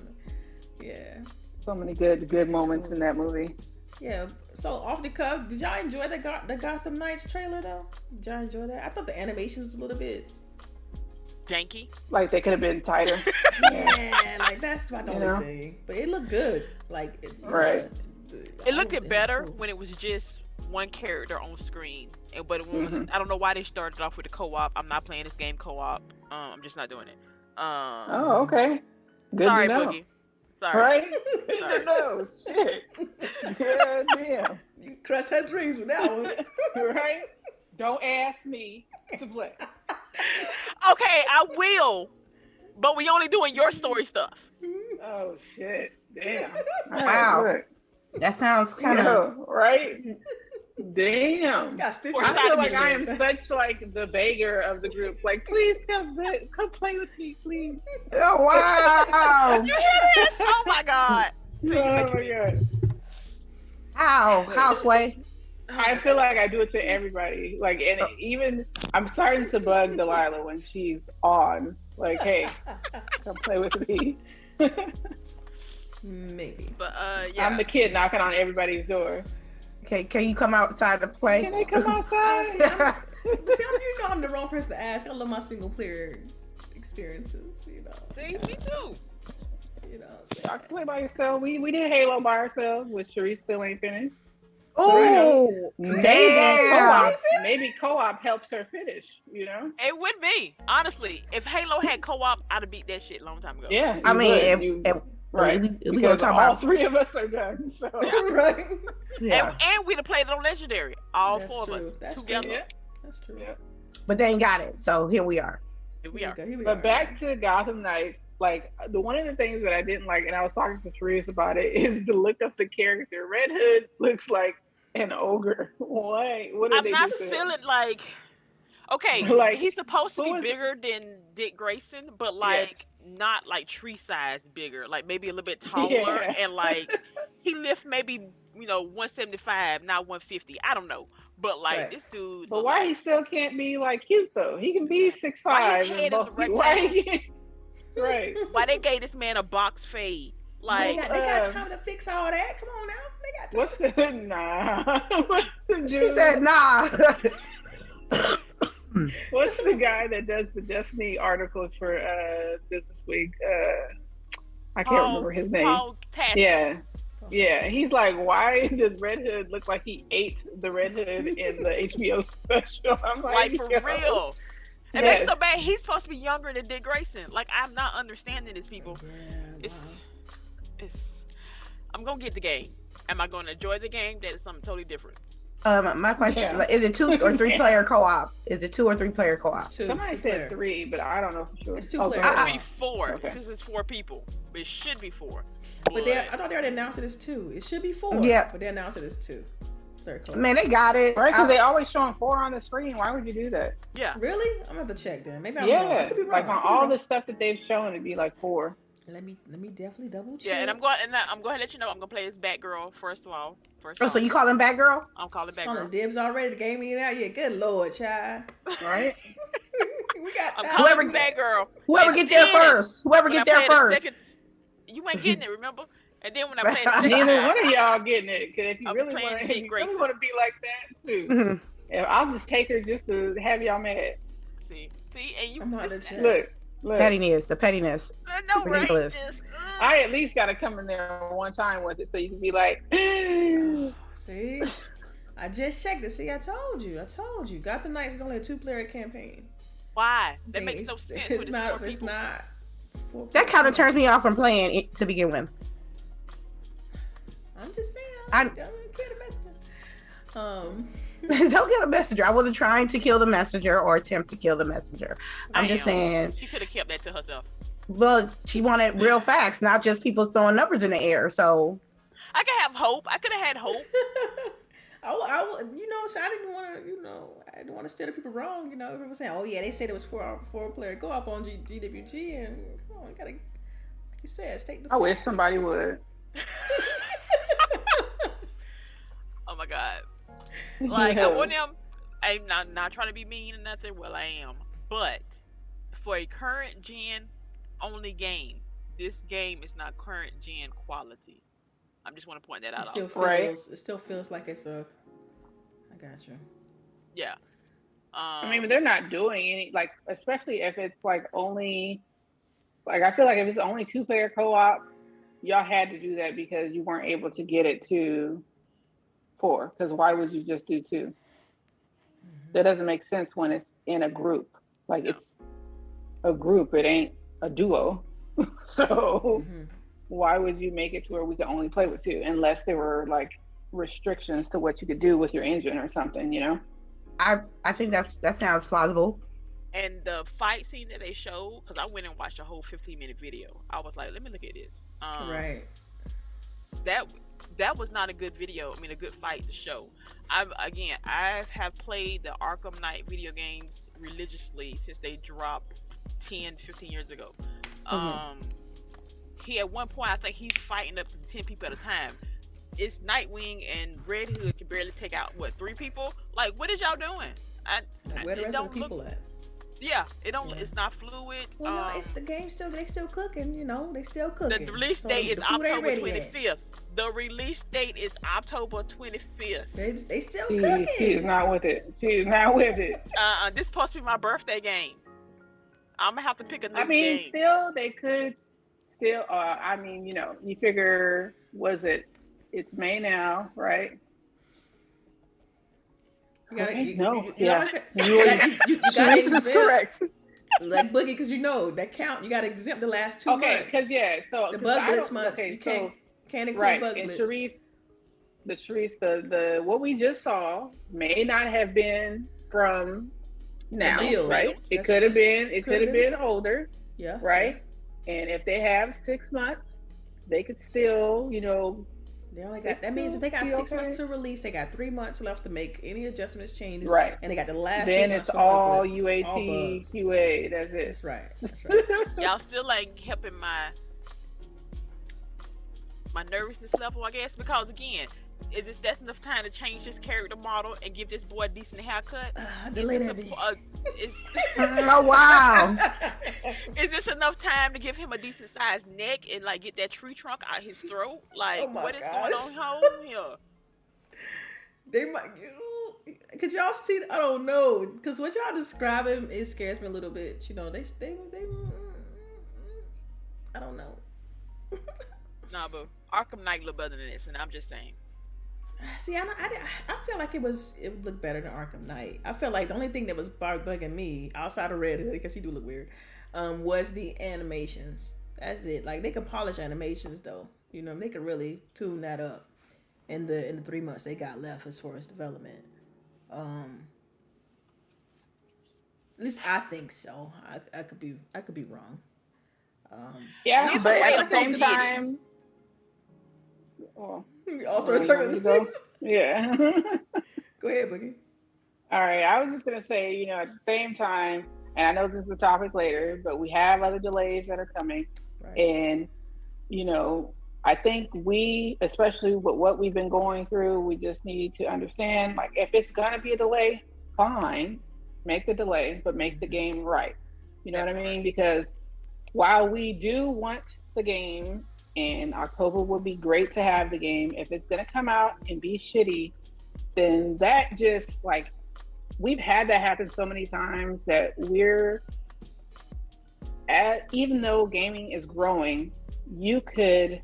Yeah. So many good moments in that movie. Yeah. So off the cuff, did y'all enjoy the Gotham Knights trailer though? Did y'all enjoy that? I thought the animation was a little bit janky. Like they could have been tighter. Yeah, like that's my only thing. But it looked good. Like it looked better when it was just one character on screen. But when I don't know why they started off with the co-op. I'm not playing this game co-op. I'm just not doing it. Oh, okay. Good sorry, to know. Boogie. Sorry. Right? Sorry. No, shit. God damn. You crushed her dreams with that one. Right? Don't ask me to play. Okay, I will. But we only doing your story stuff. Oh, shit. Damn. Wow. That sounds kind of... Right? Damn. I feel like I am such like the beggar of the group. Like, please come play with me, please. Oh wow! You hear this? Oh my god! Oh my god! How Sway? I feel like I do it to everybody. Like, and even I'm starting to bug Delilah when she's on. Like, hey, come play with me. Maybe, but yeah. I'm the kid knocking on everybody's door. Okay, can you come outside to play? Can they come outside? I'm the wrong person to ask. I love my single player experiences. You know. See, me too. You know, y'all can play by yourself. We did Halo by ourselves, which CHAREECE still ain't finished. Oh, damn! Maybe co-op helps her finish. You know, it would be honestly. If Halo had co-op, I'd have beat that shit a long time ago. Yeah, I mean, right. We gonna talk all about three of us are done. So right. Yeah. And we'd have played it on Legendary. All That's four true. of us That's together. True. Yeah. That's true. Yeah. But they ain't got it, so here we are. Here we are. But back to Gotham Knights, like one of the things that I didn't like, and I was talking to CHAREECE about it, is the look of the character. Red Hood looks like an ogre. Why? What did I'm they not do to feeling like. Okay, like, he's supposed to be bigger than Dick Grayson, but like not like tree size bigger. Like maybe a little bit taller, and like he lift maybe 175, not 150. I don't know, but like this dude. But why he still can't be like cute though? He can be 6'5". Why his head is a rectangle? Right. Why they gave this man a box fade? Like they got time to fix all that. Come on now, they got time. What's the dude? She said nah. What's the guy that does the Destiny articles for Business Week? I can't remember his name. Yeah. He's like, why does Red Hood look like he ate the Red Hood in the HBO special? I'm like for real. It makes so bad. He's supposed to be younger than Dick Grayson. Like, I'm not understanding this, people. Yeah, it's. I'm gonna get the game. Am I gonna enjoy the game? That is something totally different. My question is it 2 or 3 player co-op? Is it 2 or 3 player co-op? Somebody said 3, but I don't know for sure. It's 2 player. It could be 4. Okay. Since it's 4 people, but it should be 4. But I thought they already announced it as 2. It should be 4. Yeah, but they announced it as 2. Man, they got it. Right, because they always showing 4 on the screen. Why would you do that? Yeah. Really? I'm gonna have to check then. Maybe I'm wrong. I could be wrong. Like on all the stuff that they've shown, it'd be like 4. Let me definitely double check. Yeah, and I'm going to let you know I'm gonna play as Batgirl first of all. So you calling Batgirl? I'm calling Batgirl. Calling dibs already. The game ain't out yet. Good lord, child. Right? We got time. Whoever Batgirl. Whoever get there first. Whoever get there first. You ain't getting it, remember? And then when I play the second neither one of y'all getting it. Because if you really want to be like that too, I'll just take her just to have y'all mad. See, and you look. Pettiness, the pettiness. No, right? I at least got to come in there one time with it so you can be like, see, I just checked it. See, I told you. Gotham Knights is only a 2-player campaign. Why? That makes no sense. It's not. That kind of turns me off from playing it to begin with. I'm just saying. Don't get a messenger. Don't get a messenger. I wasn't trying to kill the messenger or attempt to kill the messenger. I'm just saying. She could have kept that to herself. Well, she wanted real facts, not just people throwing numbers in the air. So I could have hope. I could have had hope. I didn't want to steer the people wrong. People saying, "Oh yeah, they said it was 4-player co-op on GWG," and come on, you gotta, like you said, state the. I wish somebody would. Oh my god! Like I want them. I'm not trying to be mean or nothing. Well, I am, but for a current gen only game, this game is not current gen quality. I just want to point that out. It still feels like it's a. I got you. Yeah. I mean, but they're not doing any, like, especially if it's like only, like, I feel like if it's only 2-player co-op, y'all had to do that because you weren't able to get it to 4. Because why would you just do 2? Mm-hmm. That doesn't make sense when it's in a group. Like, it's a group, it ain't a duo. So why would you make it to where we could only play with 2 unless there were like restrictions to what you could do with your engine or something, I think that sounds plausible. And the fight scene that they showed, because I went and watched a whole 15-minute video. I was like, let me look at this. Right. That that was not a good video. I mean, a good fight to show. I have played the Arkham Knight video games religiously since they dropped 10-15 years ago. He at one point, I think he's fighting up to 10 people at a time. It's Nightwing and Red Hood can barely take out 3 people. Like, what is y'all doing? Where the rest of the people at? Yeah, it don't. Yeah. It's not fluid. Well, no, it's the game still. They still cooking. You know, they still cooking. The release date is October 25th. The release date is October 25th. They still cooking. She's not with it. She's not with it. This is supposed to be my birthday game. I'm gonna have to pick a new game. Still, they could. Still, I mean, you know, you figure, it's May now, right? You gotta, okay, you gotta exempt, correct. Like Boogie, because you know that count. You gotta exempt the last 2 months. Okay, because so the bug blitz months. Okay, you can't include bug blitz. And Charisse, the what we just saw may not have been from now, right? It could have been. It could have been older. Yeah. Right. And if they have 6 months, they could still, you know. They only got. That means if they got 6 months to release, they got 3 months left to make any adjustments, changes. Right. And they got the last. Then it's all UAT, QA. That's it. That's right. That's right. Y'all still like helping my nervousness level, I guess, because again, that's enough time to change this character model and give this boy a decent haircut? Oh wow! Is this enough time to give him a decent sized neck and like get that tree trunk out his throat? Like, what is going on here? They might. Could y'all see? I don't know, because what y'all describing, it scares me a little bit. You know, they I don't know. Nah, but Arkham Knight look better than this, and I'm just saying. See, I feel like it would look better than Arkham Knight. I feel like the only thing that was bugging me outside of Red Hood, because he do look weird, was the animations. That's it. Like, they could polish animations though. You know, they could really tune that up in the 3 months they got left as far as development. At least I think so. I could be wrong. Yeah, but at the same time. We all started turning the sticks. Yeah. Go ahead, Boogie. All right. I was just going to say, you know, at the same time, and I know this is a topic later, but we have other delays that are coming. Right. And, you know, I think we, especially with what we've been going through, we just need to understand, like, if it's going to be a delay, fine, make the delay, but make the game right. You know what I mean? Because while we do want the game, and October would be great to have the game, if it's gonna come out and be shitty, then that just, like, we've had that happen so many times that even though gaming is growing, you could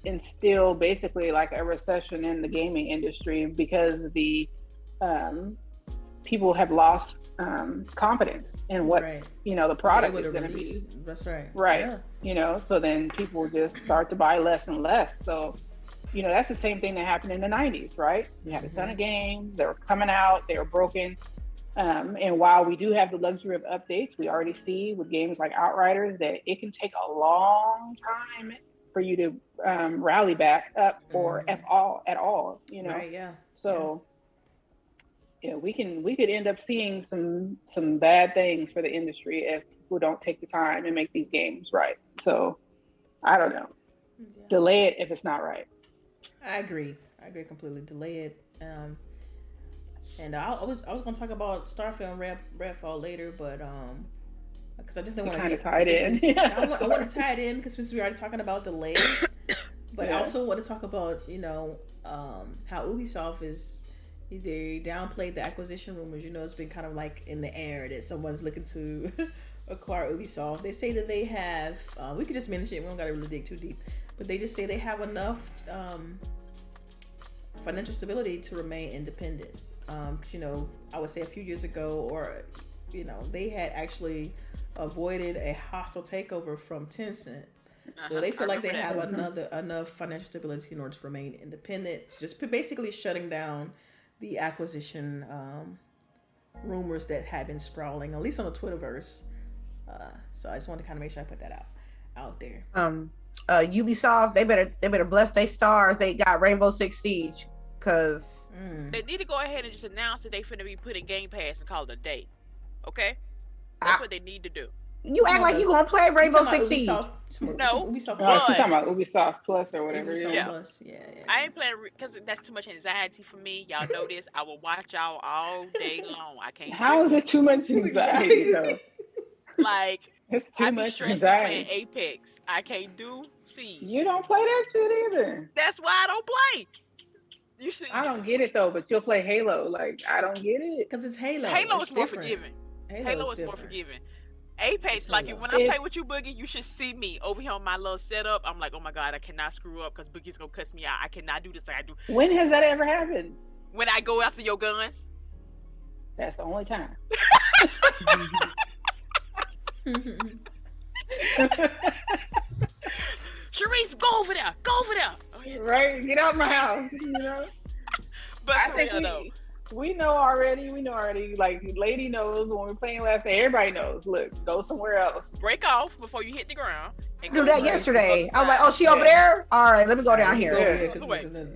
instill basically like a recession in the gaming industry because the people have lost confidence in what you know the product is going to be. That's right. Right. Yeah. You know, so then people just start to buy less and less. So, you know, that's the same thing that happened in the 90s, right? You had a ton of games, they were coming out, they were broken. And while we do have the luxury of updates, we already see with games like Outriders that it can take a long time for you to rally back up or at all, you know? Right, yeah. So, yeah, we could end up seeing some bad things for the industry if people don't take the time and make these games right. So, I don't know. Yeah. Delay it if it's not right. I agree completely. Delay it. And I was going to talk about Starfield and Redfall later, but because I definitely want to tie it in. I want to tie it in because we're already talking about delays, but I also want to talk about how Ubisoft is. They downplayed the acquisition rumors. You know, it's been kind of like in the air that someone's looking to acquire Ubisoft. They say that they have. We could just mention it. We don't got to really dig too deep, but they just say they have enough financial stability to remain independent. You know, I would say a few years ago, or they had actually avoided a hostile takeover from Tencent. So they feel like they have enough financial stability in order to remain independent. Just basically shutting down the acquisition rumors that had been sprawling, at least on the Twitterverse. So I just wanted to kind of make sure I put that out there. Ubisoft, they better bless their stars. They got Rainbow Six Siege, cause they need to go ahead and just announce that they finna be putting Game Pass and call it a day. Okay, that's what they need to do. You act like you gonna play Rainbow Six Siege. No, Ubisoft. She's talking about Ubisoft Plus or whatever. Ubisoft Plus. Yeah. I ain't playing because that's too much anxiety for me. Y'all know this. I will watch y'all all day long. I can't. How is it too much anxiety though? Like it's too much anxiety. Playing Apex. I can't do Siege. You don't play that shit either. That's why I don't play. You see, I don't get it though, but you'll play Halo. Like I don't get it because it's Halo. Halo is more forgiving. Halo is more forgiving. Apex, like when I play with you, Boogie, you should see me over here on my little setup. I'm like, oh my god, I cannot screw up because Boogie's gonna cuss me out. I cannot do this like I do. When has that ever happened? When I go after your guns. That's the only time. CHAREECE, go over there. Go over there. Oh, yeah. Right, get out my house. You know. But I think we know already. Like, lady knows when we're playing last day. Everybody knows. Look, go somewhere else. Break off before you hit the ground. And do that yesterday. I was like, oh, she over there? All right, let me go down here.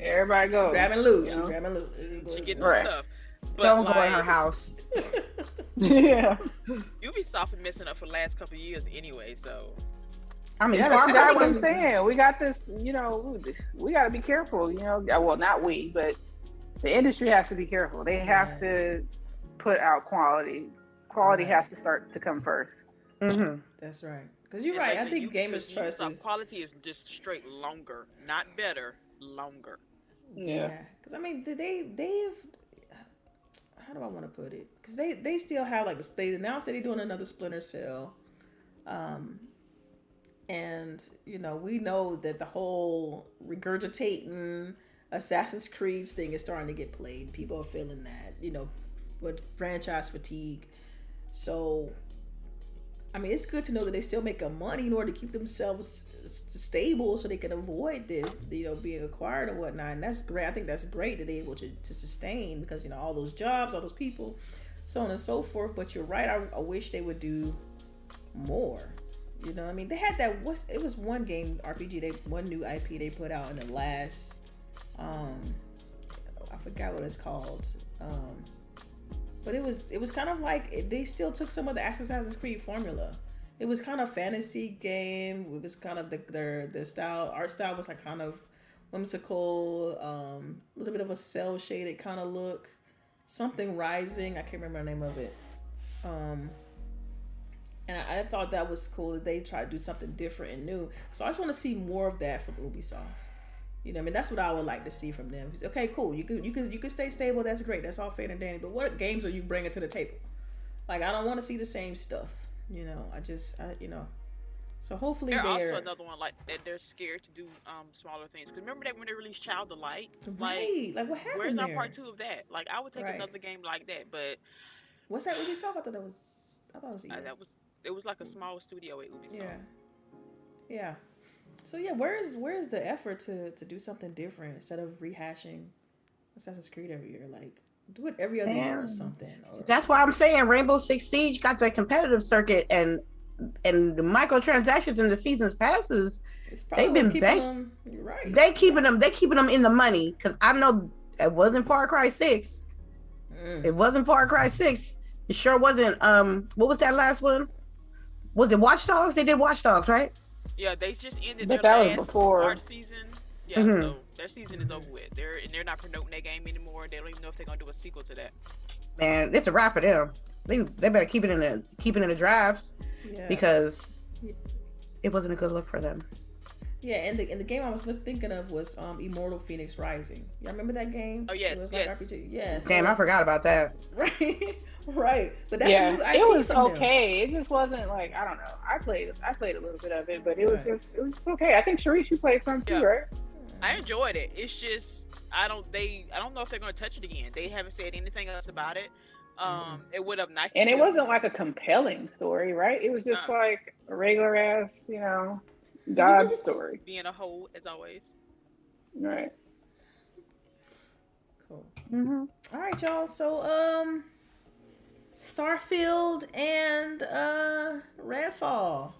Everybody go. Grabbing loot. She's grabbing loot. She getting her stuff. But don't go in her house. Yeah. Ubisoft been messing up for the last couple of years anyway, so. I mean, that's what I'm saying. We got this, we got to be careful, Well, not we, but the industry has to be careful. They have to put out quality. Quality has to start to come first. Mm-hmm. That's right. Because you're right. I think gamers trust is quality is just straight longer, not better, longer. Yeah. Because I mean, they've. How do I want to put it? Because they still have they announced that they're doing another Splinter Cell, and we know that the whole regurgitating Assassin's Creed thing is starting to get played. People are feeling that, with franchise fatigue. So, I mean, it's good to know that they still make money in order to keep themselves stable so they can avoid this, being acquired and whatnot. And that's great. I think that's great that they're able to sustain because, all those jobs, all those people, so on and so forth. But you're right. I wish they would do more. I mean, they had that, it was one game, RPG, one new IP they put out in the last, I forgot what it's called. But it was kind of like they still took some of the Assassin's Creed formula. It was kind of fantasy game. It was kind of the style, art style was like kind of whimsical, a little bit of a cell shaded kind of look. Something Rising, I can't remember the name of it. And I thought that was cool that they tried to do something different and new. So I just want to see more of that from Ubisoft. I mean, that's what I would like to see from them. Okay, cool. You could stay stable. That's great. That's all fair and dandy. But what games are you bringing to the table? Like, I don't want to see the same stuff. So hopefully they're also another one like that. They're scared to do smaller things. Cause remember that when they released Child Delight, right? Like what happened? Where's there? Our part 2 of that? Like I would take another game like that, but what's that Ubisoft? I thought it was it was like a small studio at Ubisoft. Yeah. So yeah, where's the effort to do something different instead of rehashing Assassin's Creed every year? Like do it every other year or something. That's why I'm saying Rainbow Six Siege got the competitive circuit and the microtransactions in the season's passes. They've been banking. You're right. They keeping them in the money because I know it wasn't Far Cry 6. It wasn't Far Cry 6. It sure wasn't. What was that last one? Was it Watch Dogs? They did Watch Dogs, right? Yeah, they just ended their last March season. Yeah, so their season is over with. They're not promoting that game anymore. They don't even know if they're gonna do a sequel to that. Man, it's a wrap for them. They better keep it in the drafts because it wasn't a good look for them. Yeah, and the game I was thinking of was Immortal Phoenix Rising. Y'all remember that game? Oh yes, it was like RPG. Yes. Damn, I forgot about that. Right. But that's a new IP it was okay. It just wasn't like I don't know. I played a little bit of it, but it was okay. I think CHAREECE, you played some too, right? I enjoyed it. It's just I don't know if they're gonna touch it again. They haven't said anything else about it. It would have nice. And it wasn't like a compelling story, right? It was just like a regular ass, God story. Being a hoe as always. Right. Cool. All right, y'all. So Starfield and Redfall.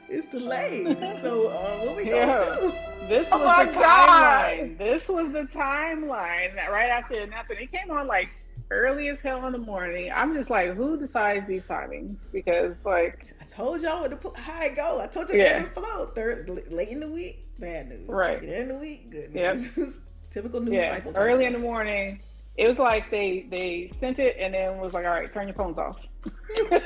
It's delayed. So what we gonna do? This was the timeline. This was the timeline that right after the announcement. It came on like early as hell in the morning. I'm just like, who decides these timings? Because like I told y'all how it go. I told you ebb and flow. Late in the week, bad news. Right. Later in the week, good news. Yep. Typical news cycle. Early in the morning. It was like they sent it and then was like, all right, turn your phones off. and through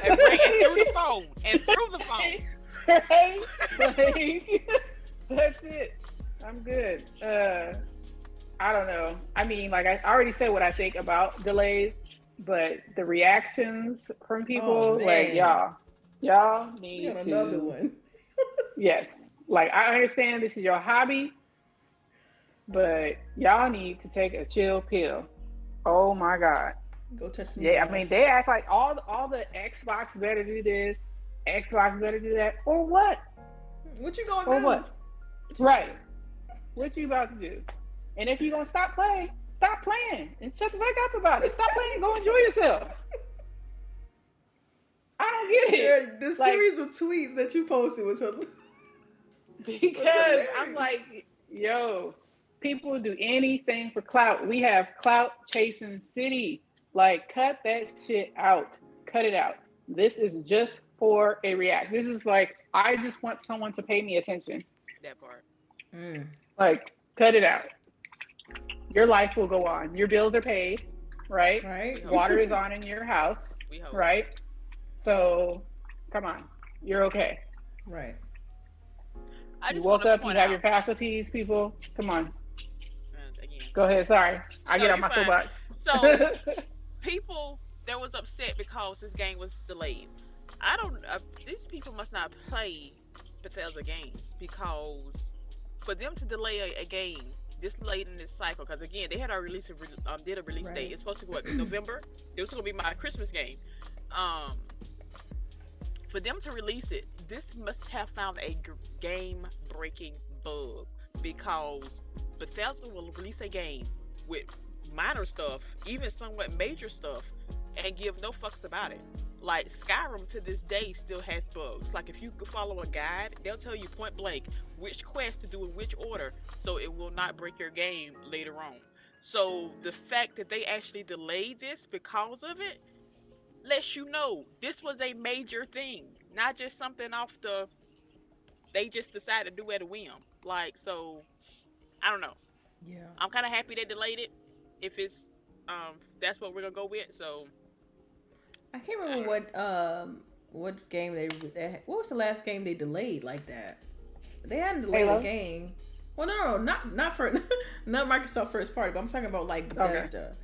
the phone. Right? Like, that's it. I'm good. I don't know. I mean, like I already said what I think about delays, but the reactions from people, like y'all need to. Another one. Yes. Like I understand this is your hobby, but y'all need to take a chill pill. Oh my God. Go touch some I mean, they act like all the Xbox better do this, Xbox better do that, or what? What you gonna or do? What? Right. What you about to do? And if you're gonna stop playing and shut the fuck up about it. Stop playing and go enjoy yourself. I don't get it. The series of tweets that you posted was because I'm like, yo, people do anything for clout. We have clout chasing city. Like, cut that shit out. Cut it out. This is just for a react. This is like, I just want someone to pay me attention. That part. Like, cut it out. Your life will go on. Your bills are paid, right? Right. Water is on in your house, right? So, come on. You're okay. Right. You woke up, you have your faculties, people. Come on. Go ahead. Sorry. I get on my soapbox. So, people that was upset because this game was delayed. These people must not play Bethesda games, because for them to delay a game this late in this cycle, because again, they had a release date. It's supposed to go November. It was going to be my Christmas game. For them to release it, this must have found a game-breaking bug, because Bethesda will release a game with minor stuff, even somewhat major stuff, and give no fucks about it. Like Skyrim to this day still has bugs. Like if you follow a guide, they'll tell you point blank which quest to do in which order, so it will not break your game later on. So the fact that they actually delayed this because of it lets you know this was a major thing, not just something they just decided to do at a whim. Like, so I don't know. Yeah, I'm kind of happy they delayed it. If it's that's what we're gonna go with. So I can't remember what game they what was the last game they delayed like that. They hadn't delayed a game. Well, no, not Microsoft first party, but I'm talking about like Bethesda.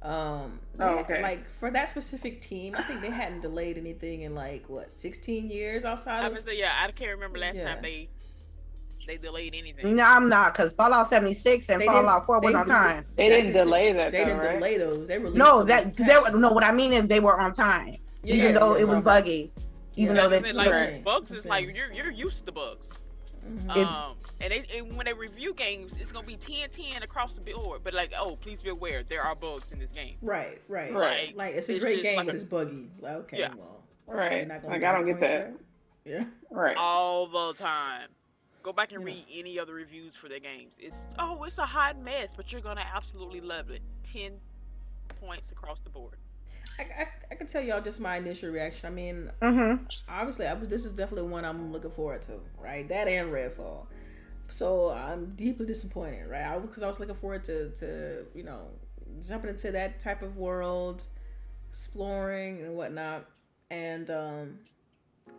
Okay. Like for that specific team, I think they hadn't delayed anything in like 16 years outside of. I can't remember last time they delayed anything. No, I'm not, because Fallout 76 and Fallout 4 went on time. They didn't delay that. They didn't delay those. They released what I mean is they were on time, even though it was buggy. Even though they bugs is like you're used to bugs. And when they review games, it's gonna be 10-10 across the board. But like, please be aware, there are bugs in this game. Right. Like it's a great game, but it's buggy. Like, okay, well, right. Like I don't get that. Yeah. Right. All the time. Go back and read any other reviews for their games. It's a hot mess, but you're gonna absolutely love it. 10 points across the board. I can tell y'all just my initial reaction. I mean, obviously, this is definitely one I'm looking forward to, right? That and Redfall. So I'm deeply disappointed, right? Because I was looking forward to jumping into that type of world, exploring and whatnot. And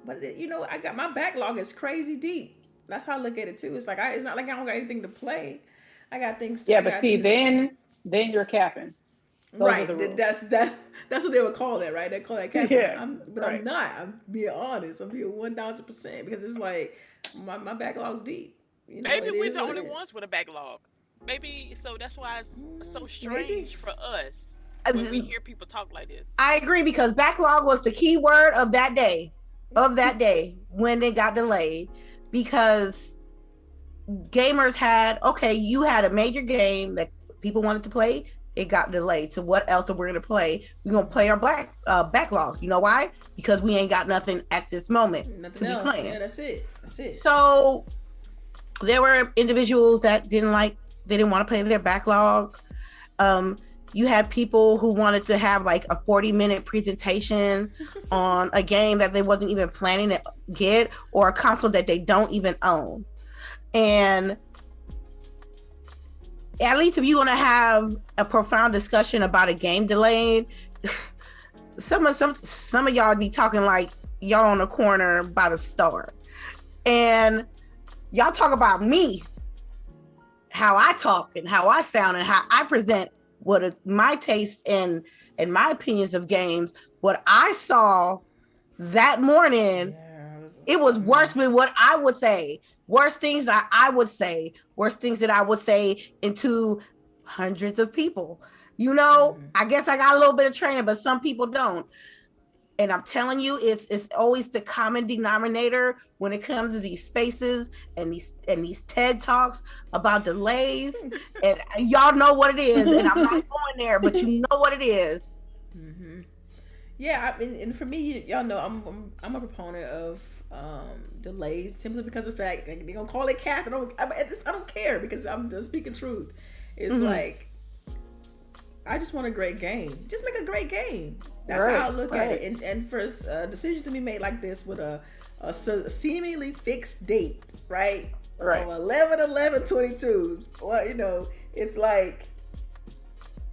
but I got my backlog is crazy deep. That's how I look at it too. It's like it's not like I don't got anything to play. I got things. Then you're capping. Right. That's what they would call that, right? They call that capping. Yeah. I'm not. I'm being honest. I'm being 1,000%, because it's like my backlog's deep. Maybe we're the only ones with a backlog. Maybe so. That's why it's so strange for us when we hear people talk like this. I agree, because backlog was the key word of that day when they got delayed, because gamers you had a major game that people wanted to play. it got delayed. So what else are we gonna play? We're gonna play our backlog. You know why? Because we ain't got nothing at this moment nothing to else. Be playing. Yeah, that's it. So there were individuals that didn't want to play their backlog. You had people who wanted to have like a 40-minute presentation on a game that they wasn't even planning to get, or a console that they don't even own. And at least if you want to have a profound discussion about a game delayed, some of y'all be talking like y'all on the corner by the store. And y'all talk about me, how I talk and how I sound and how I present what my taste and my opinions of games. What I saw that morning, it was worse than what I would say. Worse things that I would say. Worse things that I would say into hundreds of people. You know, I guess I got a little bit of training, but some people don't. And I'm telling you, it's always the common denominator when it comes to these spaces and these TED Talks about delays. And y'all know what it is. And I'm not going there, but you know what it is. Mm-hmm. Yeah, I mean, and for me, y'all know I'm a proponent of delays simply because of the fact they're gonna call it cap. I don't care because I'm just speaking truth. It's like, I just want a great game. Just make a great game. That's how I look at it. And for a decision to be made like this with a seemingly fixed date, right? Right. 11/11/22. Well, you know, it's like,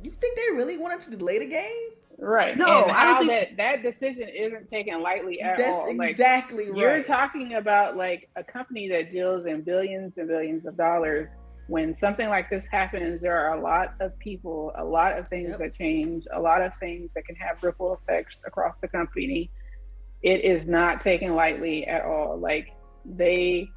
you think they really wanted to delay the game? Right. No, and I don't think that decision isn't taken lightly at all. That's exactly right. You're talking about like a company that deals in billions and billions of dollars. When something like this happens, there are a lot of people, a lot of things that change, a lot of things that can have ripple effects across the company. It is not taken lightly at all. Like, they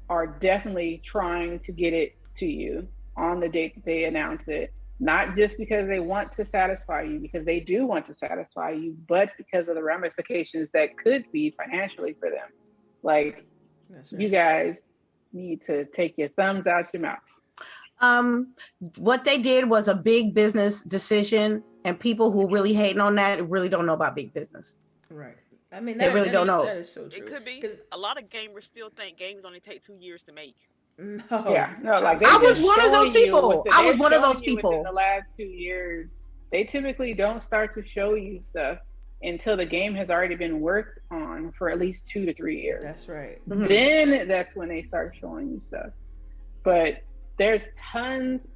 are definitely trying to get it to you on the date that they announce it, not just because they want to satisfy you, because they do want to satisfy you, but because of the ramifications that could be financially for them. Like, you guys need to take your thumbs out your mouth. What they did was a big business decision, and people who really hating on that really don't know about big business. Right. I mean, they really don't know. That is so true. It could be because a lot of gamers still think games only take 2 years to make. No. Yeah, no, like I was one of those people. I was one of those people. In the last 2 years, they typically don't start to show you stuff until the game has already been worked on for at least 2 to 3 years. That's right. Mm-hmm. Then that's when they start showing you stuff. But there's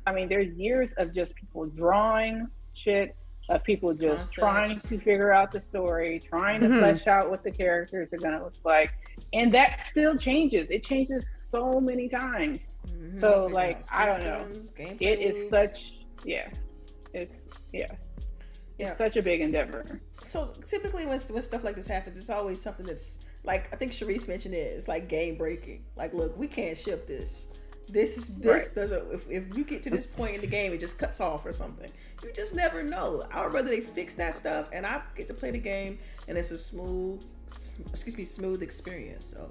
there's years of just people drawing shit, of people just trying to figure out the story, trying to flesh out what the characters are gonna look like. And that still changes. It changes so many times. Mm-hmm. So like, I don't know. It is such, it's such a big endeavor. So typically when stuff like this happens, it's always something that's like, I think CHAREECE mentioned it, it's like game breaking. Like, look, we can't ship this. This doesn't, if you get to this point in the game, it just cuts off or something. You just never know. I would rather they fix that stuff and I get to play the game and it's a smooth experience. So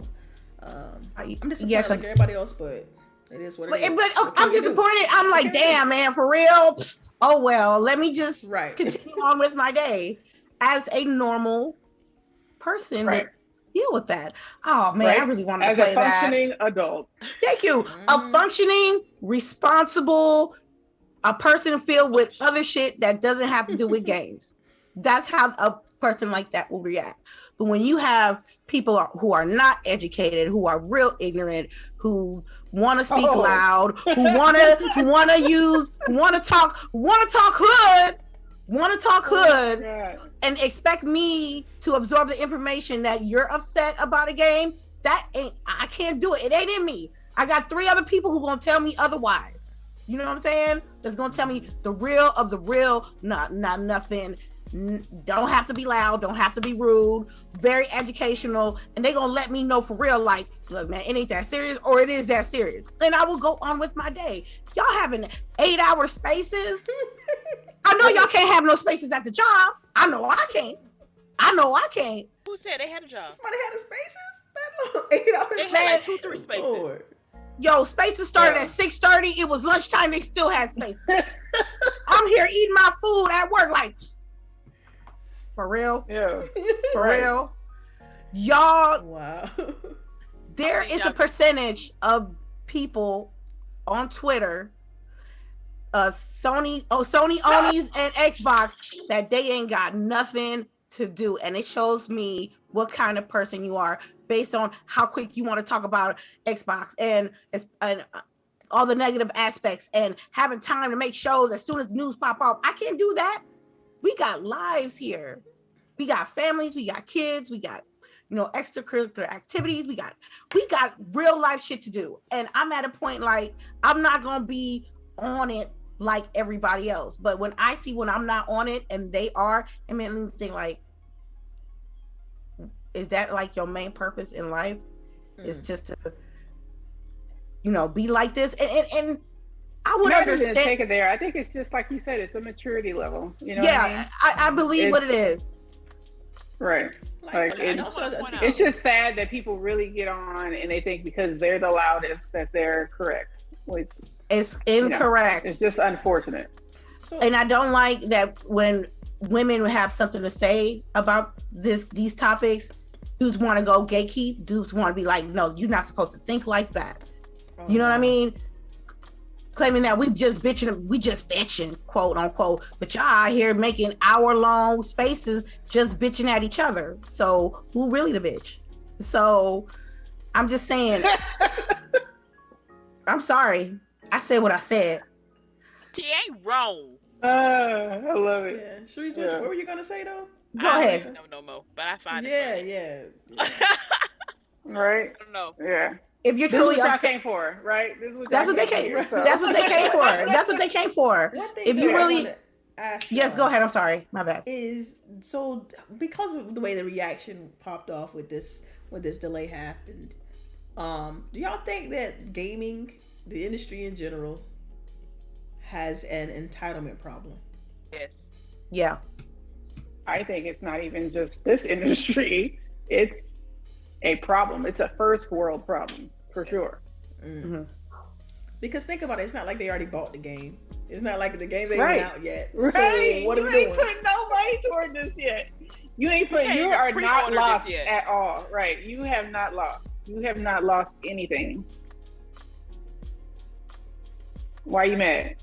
I'm disappointed like everybody else, but it is what it is. But I'm disappointed. I'm like, damn, man, for real? Oh, well, let me just continue on with my day as a normal person. Right. Deal with that. Oh man, I really want to play that. As a functioning adult. Thank you. A functioning, responsible, a person filled with other shit that doesn't have to do with games. That's how a person like that will react. But when you have people who are not educated, who are real ignorant, who want to speak loud, who want to talk hood, and expect me to absorb the information that you're upset about a game, I can't do it. It ain't in me. I got 3 other people who gonna tell me otherwise. You know what I'm saying? That's gonna tell me the real of the real, not nothing. Don't have to be loud, don't have to be rude, very educational, and they gonna let me know for real, like, look man, it ain't that serious, or it is that serious. And I will go on with my day. Y'all having 8-hour spaces. I know y'all can't have no spaces at the job. I know I can't. Who said they had a job? Somebody had a spaces? 8 hours. They had like 2-3 spaces. Lord. Yo, spaces started at 6:30. It was lunchtime. They still had spaces. I'm I'm here eating my food at work. Like, for real? Yeah. For real? Y'all, wow. There is a percentage of people on Twitter, Sony ownies and Xbox, that they ain't got nothing to do. And it shows me what kind of person you are based on how quick you want to talk about Xbox and all the negative aspects and having time to make shows as soon as news pop up. I can't do that. We got lives here. We got families, we got kids, we got, extracurricular activities. We got real life shit to do. And I'm at a point like, I'm not going to be on it like everybody else. But when I'm not on it and they are, I mean, think like, is that like your main purpose in life? Is just to, be like this? And I would understand. Take it there. I think it's just like you said, it's a maturity level. Yeah, what I mean? I believe what it is. Right. It's just sad that people really get on and they think because they're the loudest that they're correct. It's incorrect. It's just unfortunate. And I don't like that when women have something to say about these topics, dudes want to go gatekeep. Dudes want to be like, no, you're not supposed to think like that. You know what I mean? Claiming that we just bitching, quote unquote, but y'all out here making hour-long spaces just bitching at each other. So who really the bitch? So I'm just saying, I'm sorry. I said what I said. She ain't wrong. I love it. Yeah, Cherise, what were you gonna say though? Go ahead. No more, but I find it. Yeah. Right. I don't know. Yeah. If you're truly upset, came for, right? That's what they came. That's what they came for. That's what they came for. If you really, yes, go ahead. I'm sorry, my bad. Is so because of the way the reaction popped off with this when this delay happened. Do y'all think that gaming, the industry in general, has an entitlement problem? Yes. Yeah. I think it's not even just this industry. It's a problem. It's a first world problem for sure. Mm-hmm. Because think about it, it's not like they already bought the game. It's not like the game ain't out yet. Right. So what are we doing? You ain't putting no money toward this yet. You are not lost at all. Right. You have not lost. You have not lost anything. Why are you mad?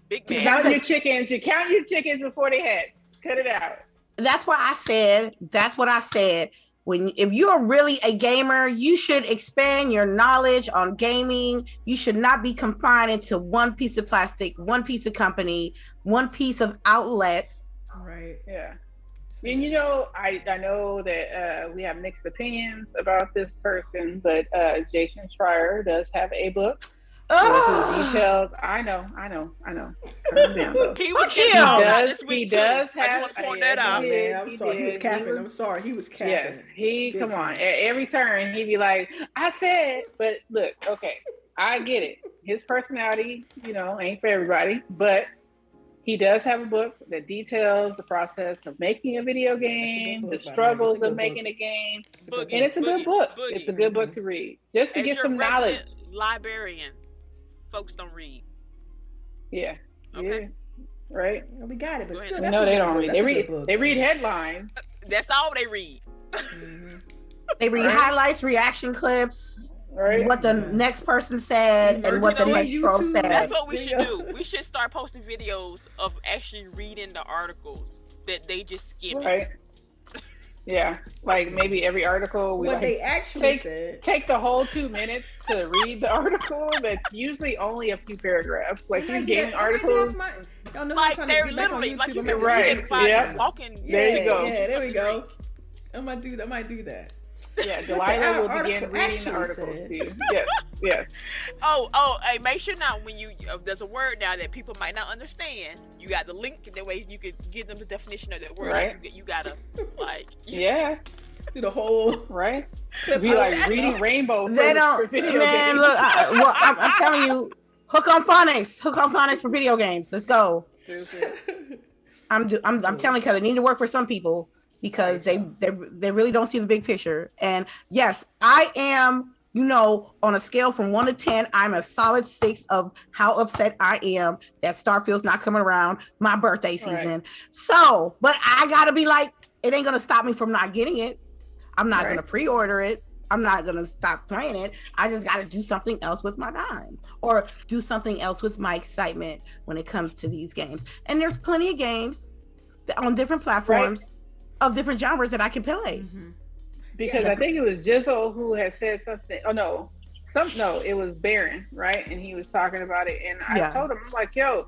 Big man. Count your chickens. You count your chickens before they hatch. Cut it out. That's what I said. If you're really a gamer, you should expand your knowledge on gaming. You should not be confined into one piece of plastic, one piece of company, one piece of outlet. Right. Yeah. And I know that we have mixed opinions about this person, but Jason Schreier does have a book. Details. I know. Calm down, though. He was killed. He does have. I just want to point that out. I'm sorry. He was capping. I'm sorry. He was capping. Yes. Come on. At every turn, he'd be like, "I said," but look, okay, I get it. His personality, ain't for everybody, but he does have a book that details the process of making a video game, the struggles of making a game, and it's a good book. It's a good book to read, just to get some knowledge. Librarian. Folks don't read. Yeah. Okay. Yeah. Right. We got it, but still, no, they don't read. They read headlines. That's all they read. Mm-hmm. They read highlights, reaction clips, right? What the next person said, and what the next troll said. That's what we should do. We should start posting videos of actually reading the articles that they just skip. Right. Yeah, like maybe every article they actually said. Take the whole 2 minutes to read the article. That's usually only a few paragraphs. Like these gaming articles. Like they're literally like you can read it while walking. There you go. Yeah, there we go. I might do that. Yeah, Delilah will begin reading the articles to you. Yes. Oh, hey, make sure now when you there's a word now that people might not understand. You got the link, that way you could give them the definition of that word. Right. You gotta do the whole right. Be like reading Rainbow. They don't. Man, look. I'm telling you, hook on phonics for video games. Let's go. I'm telling you, because it need to work for some people. Because they really don't see the big picture. And yes, I am you know, on a scale from 1 to 10, I'm a solid 6 of how upset I am that Starfield's not coming around my birthday season. Right. So, but I gotta be like, it ain't gonna stop me from not getting it. I'm not gonna pre-order it. I'm not gonna stop playing it. I just gotta do something else with my time, or do something else with my excitement when it comes to these games. And there's plenty of games on different platforms of different genres that I can play. Mm-hmm. Because I think it was Jizzle who had said something. Oh no, it was Baron, right? And he was talking about it, and I told him, I'm like, yo,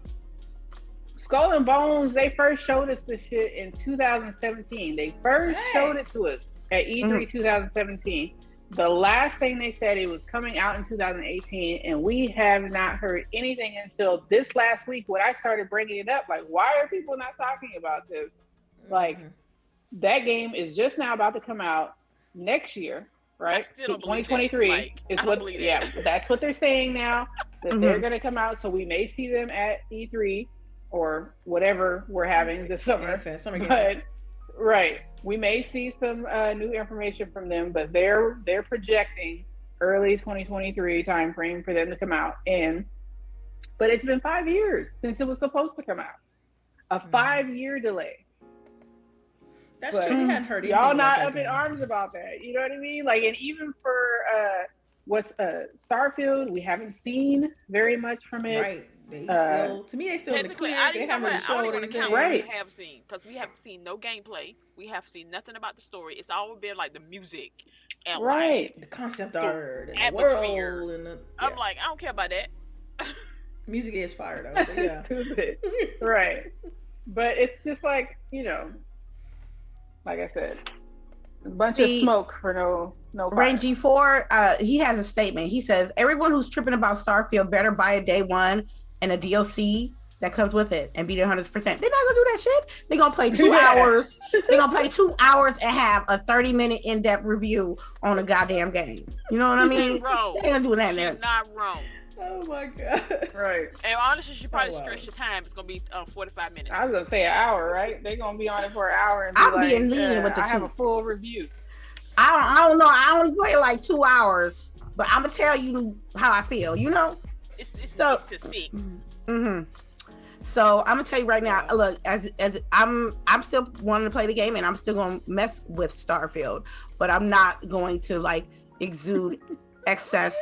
Skull and Bones, they first showed us this shit in 2017. They first showed it to us at E3 2017. The last thing they said, it was coming out in 2018, and we have not heard anything until this last week when I started bringing it up. Like, why are people not talking about this? Like, that game is just now about to come out next year, right? I still don't 2023 like, is what. Yeah, that's what they're saying now. That they're going to come out, so we may see them at E3 or whatever we're having this summer. Summer Game Fest. Right, we may see some new information from them, but they're projecting early 2023 timeframe for them to come out. But it's been 5 years since it was supposed to come out. A 5-year delay. That's true. We hadn't heard y'all not up in arms about that. You know what I mean? Like, and even for Starfield, we haven't seen very much from it. Right. They still, to me, they still in the clear. They haven't really showed anything. Right. We have seen, because we haven't seen no gameplay. We have seen nothing about the story. It's all been like the music and like the concept art and atmosphere. The world. And I'm like, I don't care about that. Music is fire though. But yeah. Stupid. Right. But it's just like, you know, like I said, a bunch of smoke for no fire. Ray G4, he has a statement. He says, everyone who's tripping about Starfield better buy a day one and a DLC that comes with it and beat it 100%. They're not gonna do that shit. They're gonna play 2 hours. They're gonna play 2 hours and have a 30-minute in-depth review on a goddamn game. You know what I mean? They ain't gonna do that. She's not wrong. Oh my god. Right. And honestly, she probably stretch the time. It's gonna be 45 minutes. I was gonna say an hour, right? They're gonna be on it for an hour and I'm being lenient with the I have a full review. I don't know. I only play like 2 hours, but I'm gonna tell you how I feel. You know. It's 6 to 6. Mm-hmm. So I'm gonna tell you right now. Look, as I'm still wanting to play the game, and I'm still gonna mess with Starfield, but I'm not going to like exude excess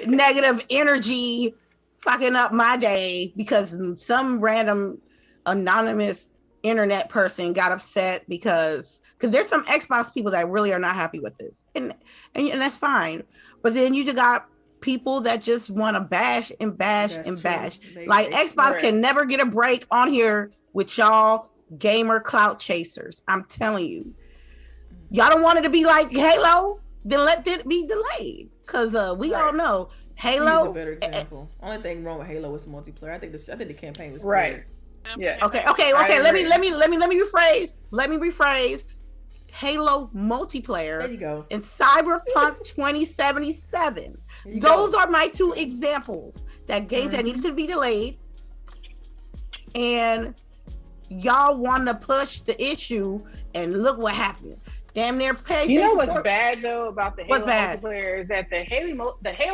negative energy fucking up my day because some random anonymous internet person got upset because there's some Xbox people that really are not happy with this, and that's fine. But then you just got people that just want to bash and bash and bash. Like Xbox can never get a break on here with y'all gamer clout chasers. I'm telling you, y'all don't want it to be like Halo, then let it be delayed. Because we all know Halo is a better example. Only thing wrong with Halo was the multiplayer. I think the campaign was right. Good. Yeah. Okay. Let me rephrase. Halo multiplayer. There you go. And Cyberpunk 2077. Those are my 2 examples that games that need to be delayed. And y'all want to push the issue, and look what happened. Damn near paid. You know what's bad though about the Halo multiplayer is that the Halo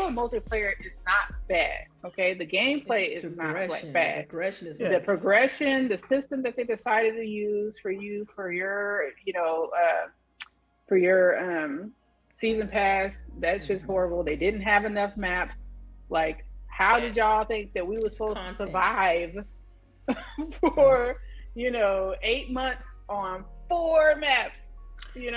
multiplayer is not bad. Okay, the gameplay is not like bad. The progression is the progression, the system that they decided to use for your season pass. That's just horrible. They didn't have enough maps. Like, how did y'all think that we were supposed to survive for 8 months on 4 maps? They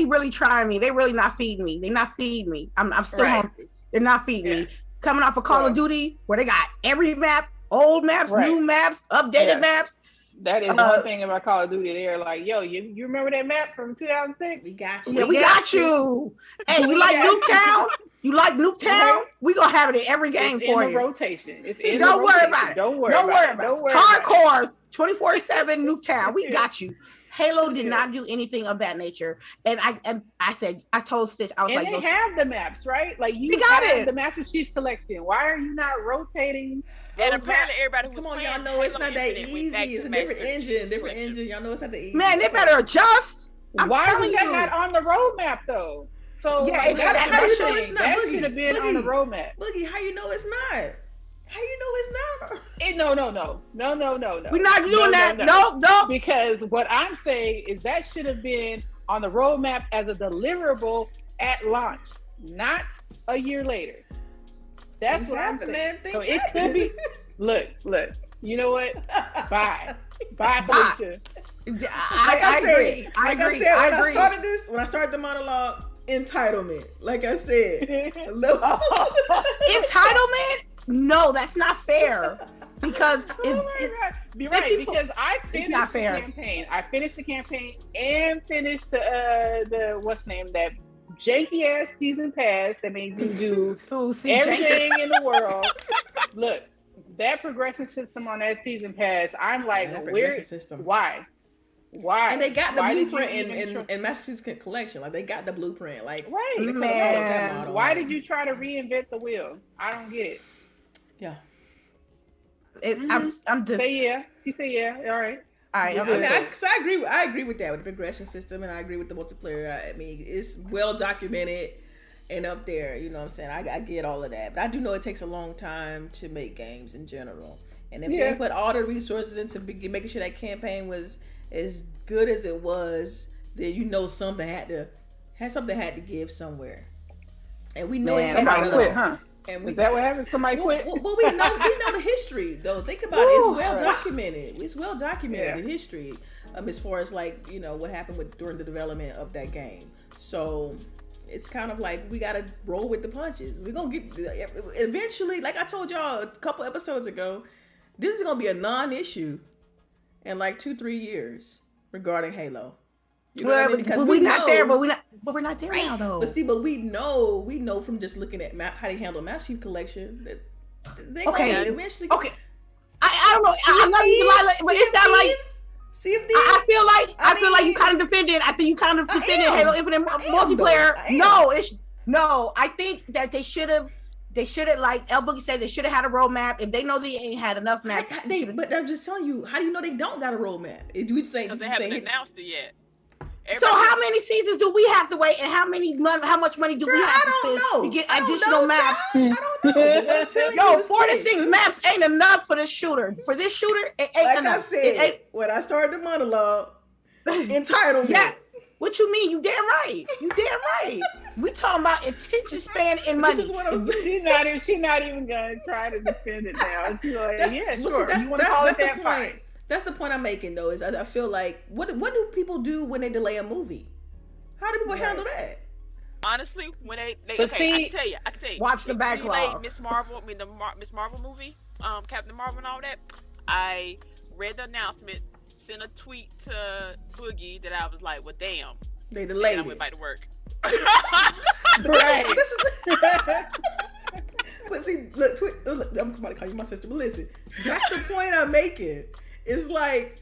really trying me. They really not feeding me. They not feeding me. I'm still hungry. They're not feeding me. Coming off of Call of Duty, where they got every map, old maps, new maps, updated maps. That is one thing about Call of Duty. They're like, yo, you remember that map from 2006? We got you. Yeah, we got you. Hey, you like Nuketown? You like Nuketown? We gonna have it in every game for you. Rotation. It's in Don't the worry rotation. about it. Don't worry about it. Hardcore 24/7 Nuketown. We got you. Halo did not do anything of that nature, and I told Stitch, I was and like, they have the maps, right? Like you got it. The Master Chief Collection. Why are you not rotating? And apparently, everybody who's y'all know it's not that easy. It's a different engine. Y'all know it's not that easy. Man, they better adjust. Why was that not on the roadmap though? So Yeah, like, how you know it's not? that Boogie, should have been on the roadmap. Boogie, how you know it's not? How you know it's not? No. We're not doing that. No. Because what I'm saying is that should have been on the roadmap as a deliverable at launch, not a year later. That's what I'm saying. Man. So it could be. Look. You know what? Bye, Felicia. I agree. When I started the monologue, entitlement. Like I said, entitlement. No, that's not fair. Because you're right. Because I finished the campaign. I finished the campaign and finished the what's name that janky ass season pass that made you do everything in the world. Look, that progression system on that season pass, I'm like, why? And they got the blueprint in Massachusetts Collection. Like they got the blueprint. Like right, man. Why did you try to reinvent the wheel? I don't get it. Yeah. I'm just say yeah. She said yeah. All right. I agree with that with the progression system, and I agree with the multiplayer. I mean, it's well documented and up there. You know what I'm saying? I get all of that, but I do know it takes a long time to make games in general. And if they put all the resources into making sure that campaign was as good as it was, then you know something had to give somewhere. And we know somebody quit, huh? And is that what happened? Somebody quit? Well, we know the history though. Think about it. It's well documented. It's well documented the history, as far as like, you know, what happened during the development of that game. So it's kind of like we gotta roll with the punches. We're gonna get eventually. Like I told y'all a couple episodes ago, this is gonna be a non-issue in like 2-3 years regarding Halo. You know what I mean? Because we're not there now though. But we know from just looking at how they handle Master Chief Collection that they eventually. Okay, I don't know. I'm not Delilah, but it sounds like. See if I feel like you kind of defended. I think you kind of defended Halo Infinite multiplayer. No. I think that they should have. Like LBOOGIE said, they should have had a roadmap. If they know they ain't had enough map, but I'm just telling you, how do you know they don't got a roadmap? Because they haven't announced it yet. So how many seasons do we have to wait, and how much money do we have to spend to get additional maps? I don't know. 4 to 6 maps ain't enough for this shooter. For this shooter, it ain't enough. I said, when I started the monologue, entitlement. Yeah. What you mean? You damn right. We talking about attention span and money. This is what I'm saying. She's not even gonna try to defend it now. She's like, sure. You want to call it that? Fine. That's the point I'm making, though. Is I feel like what do people do when they delay a movie? How do people handle that? Honestly, when they I can tell you. Watch the backlog. Miss Marvel, the Miss Marvel movie, Captain Marvel and all that. I read the announcement, sent a tweet to Boogie that I was like, well, damn. They delayed. I went back to work. Right. But see, look, I'm about to call you my sister, but listen, that's the point I'm making. It's like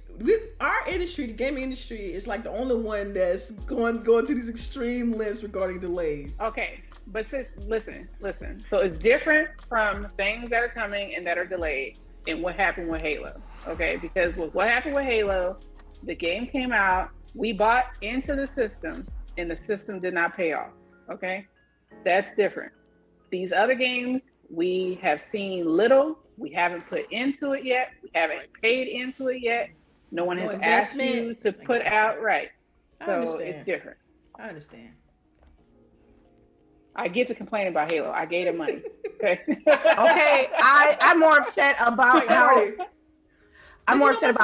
our industry, the gaming industry, is like the only one that's going to these extreme lengths regarding delays. Okay, but listen. So it's different from things that are coming and that are delayed and what happened with Halo. Okay, because with what happened with Halo, the game came out, we bought into the system, and the system did not pay off. Okay, that's different. These other games, we have seen little. We haven't put into it yet. We haven't paid into it yet. No one has asked you to put out right. So it's different. I understand. I get to complain about Halo. I gave them money. Okay. Okay. I'm more upset about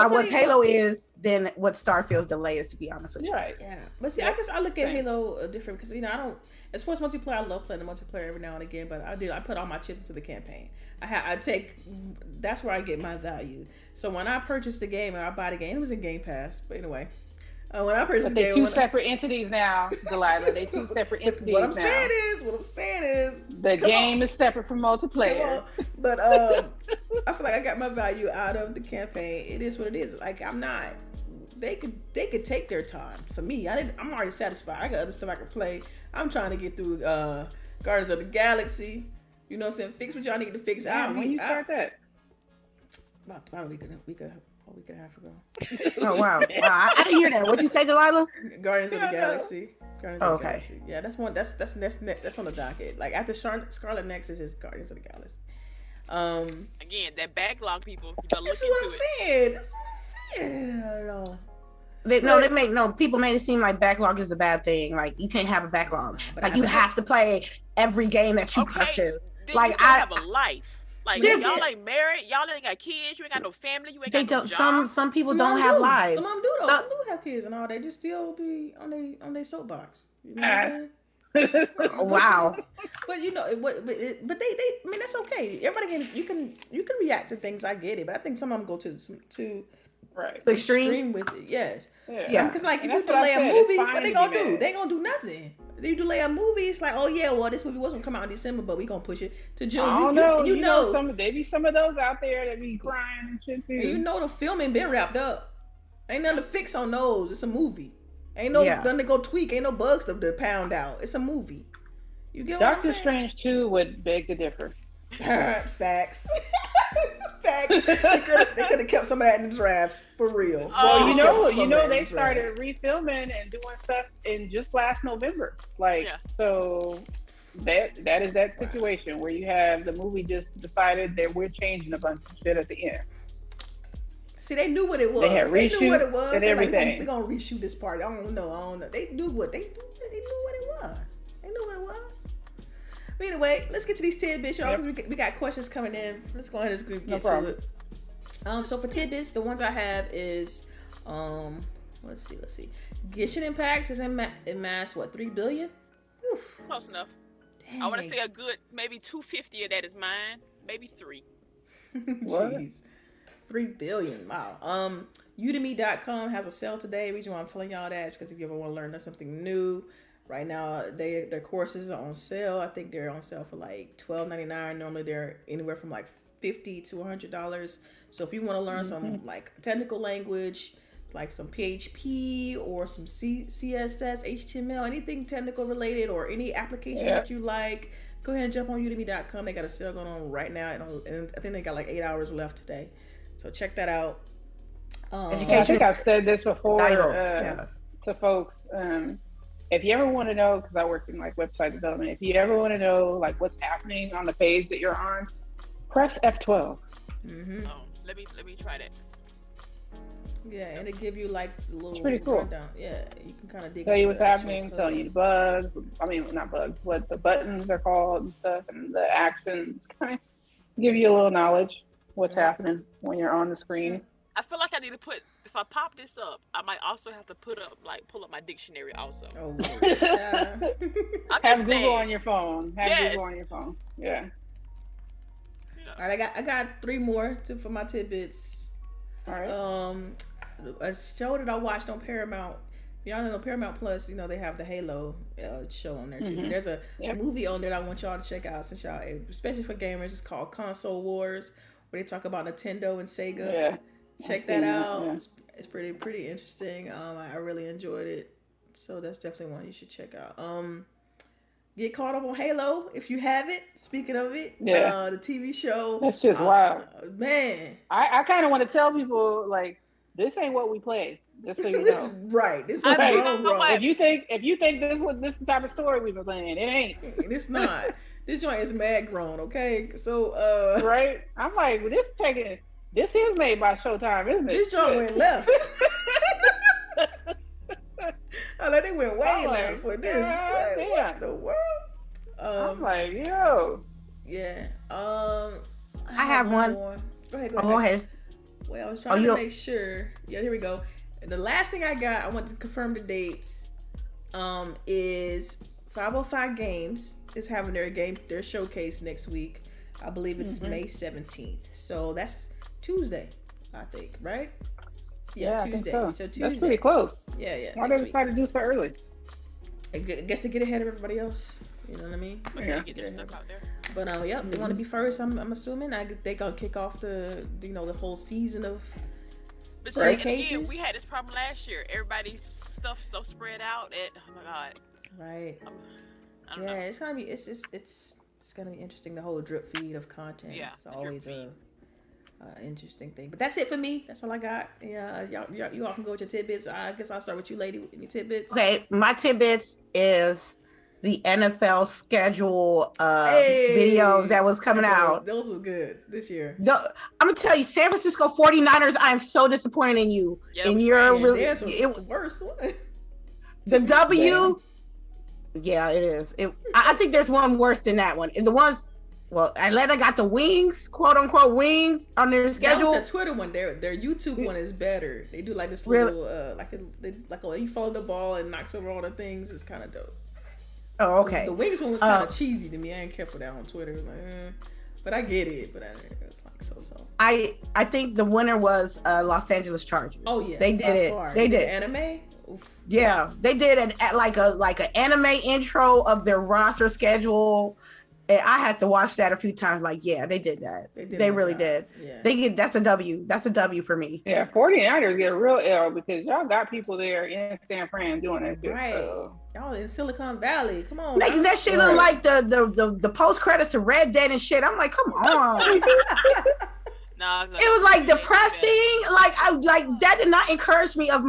what Halo is than what Starfield's delay is, to be honest with you. Right. Yeah. But see, I guess I look at Halo different because, you know, I don't, as far as multiplayer, I love playing the multiplayer every now and again, but I put all my chips into the campaign. That's where I get my value. So when I purchased the game and I buy the game, it was in Game Pass, but anyway. When I purchased the game, two separate entities now, Delilah. They 2 separate entities what I'm saying is, the game is separate from multiplayer. But I feel like I got my value out of the campaign. It is what it is. Like I'm not. They could take their time. For me, I'm already satisfied. I got other stuff I can play. I'm trying to get through Guardians of the Galaxy. You know what I'm saying? Fix what y'all need to fix. When you start that? About a week ago. a week and a half ago. Oh wow! Wow, I didn't hear that. What'd you say, Delilah? Guardians of the Galaxy. Guardians of the okay. Galaxy. Yeah, that's one. That's on the docket. Like after Scarlet Nexus is Guardians of the Galaxy. Again, that backlog, people. You better This look is what into I'm it. saying. That's what I'm saying. I don't know. People made it seem like backlog is a bad thing. Like you can't have a backlog. But Like you have to play every game that you purchase. Then Like you don't have a life. Like y'all ain't married, y'all ain't got kids, you ain't got no family, you ain't got no job. Some people don't have lives. Some of them do though. Some do have kids and all. They just still be on their soapbox. You know what I'm saying? Wow. But you know, but they I mean that's okay. Everybody you can react to things. I get it, but I think some of them go to extreme with it. Yes. Yeah. Because like if you delay a movie, what they gonna do? They ain't gonna do nothing. You delay a movie, it's like, oh yeah, well this movie wasn't come out in December, but we gonna push it to June. I don't know. You know, there be some of those out there that be crying and shit too. And you know the filming been wrapped up. Ain't nothing to fix on those. It's a movie. Ain't no nothing to go tweak. Ain't no bugs to pound out. It's a movie. You get what I'm saying? Doctor Strange 2 would beg to differ. Facts. Facts. They could have kept some of that in the drafts for real. Well, you know, they started refilming and doing stuff in just last November. So that is that situation where you have the movie just decided that we're changing a bunch of shit at the end. See, they knew what it was. They had reshoots knew what it was. and everything. We're gonna reshoot this part. I don't know. They knew what it was. They knew what it was. But anyway, let's get to these tidbits, y'all, because we got questions coming in. Let's go ahead and get to it. So for tidbits, the ones I have is, let's see. Genshin Impact is in mass, what, 3 billion? Oof. Close enough. Dang. I want to say a good, maybe 250 of that is mine. Maybe 3. Jeez. 3 billion. Wow. Udemy.com has a sale today. The reason why I'm telling y'all that is because if you ever want to learn something new, right now their courses are on sale. I think they're on sale for like $12.99. Normally they're anywhere from like $50 to $100. So if you want to learn some like technical language, like some PHP or some CSS, HTML, anything technical related or any application that you like, go ahead and jump on Udemy.com. They got a sale going on right now, and I think they got like 8 hours left today. So check that out. Education. I think I've said this before to folks. If you ever want to know, because I work in like website development, if you ever want to know like what's happening on the page that you're on, press F12. Oh, let me try that. Yeah, and it give you like a little pretty cool rundown. Yeah, you can kind of dig. Tell you what's happening, tell you the bugs. I mean, not bugs. What the buttons are called and stuff, and the actions. Kind of give you a little knowledge what's happening when you're on the screen. I feel like I need to put. If I pop this up, I might also have to pull up my dictionary also. Oh, have Google on your phone. Google on your phone. Yeah. All right, I got 3 more for my tidbits. All right. A show that I watched on Paramount. Y'all know Paramount Plus. You know they have the Halo show on there too. Mm-hmm. There's a movie on there that I want y'all to check out, since y'all, especially for gamers. It's called Console Wars, where they talk about Nintendo and Sega. Yeah. Check that out. Yeah. It's pretty interesting. I really enjoyed it, so that's definitely one you should check out. Get caught up on Halo if you haven't. Speaking of it, the TV show. That's just wild, man. I kind of want to tell people like this ain't what we play. Just so you know. This is right. This is wrong. If you think this type of story we've been playing, it ain't. It's not. This joint is mad grown. Okay, so right. I'm like, well, this is made by Showtime, isn't it? This joint went left. They went way left for this. What the world? I'm like, yo. Yeah. I have one. More. Go ahead. Well, I was trying to make sure. Yeah, here we go. And the last thing I got, I want to confirm the dates. Is 505 Games is having their showcase next week. I believe it's May 17th. So that's Tuesday, I think, right? Yeah, Tuesday. So Tuesday. That's pretty close. Yeah. Why did they decide to do so early? I guess to get ahead of everybody else. You know what I mean? Get their stuff out there. But they want to be first. I'm assuming they gonna kick off the whole season of. But see, again, we had this problem last year. Everybody's stuff so spread out that oh my god. Right. I don't know. It's gonna be interesting, the whole drip feed of content. Yeah, it's always interesting thing. But that's it for me. That's all I got. Yeah, you all can go with your tidbits. I guess I'll start with you, lady. Any tidbits? Okay, my tidbits is the NFL schedule video that was coming out. Those were good this year. I'm gonna tell you, San Francisco 49ers, I am so disappointed in you. And you're really it was worse one. The W. Yeah, it is. I think there's one worse than that one. And the ones, Atlanta got the wings, quote unquote wings on their schedule. That was the Twitter one. Their YouTube one is better. They do like this little you follow the ball and knocks over all the things. It's kind of dope. Oh, okay. The wings one was kind of cheesy to me. I ain't care for that on Twitter. But I get it. But it was like so. I think the winner was Los Angeles Chargers. Oh yeah, they did it. They did anime. Oof. Yeah, they did an anime intro of their roster schedule, and I had to watch that a few times. Like, yeah, they did that. They really did. Yeah. That's a W. That's a W for me. Yeah, 49ers get a real L because y'all got people there in San Fran doing that shit. Right. So. Y'all in Silicon Valley. Come on. Making that shit look like the post credits to Red Dead and shit. I'm like, come on. Nah, it was like depressing. Like that did not encourage me of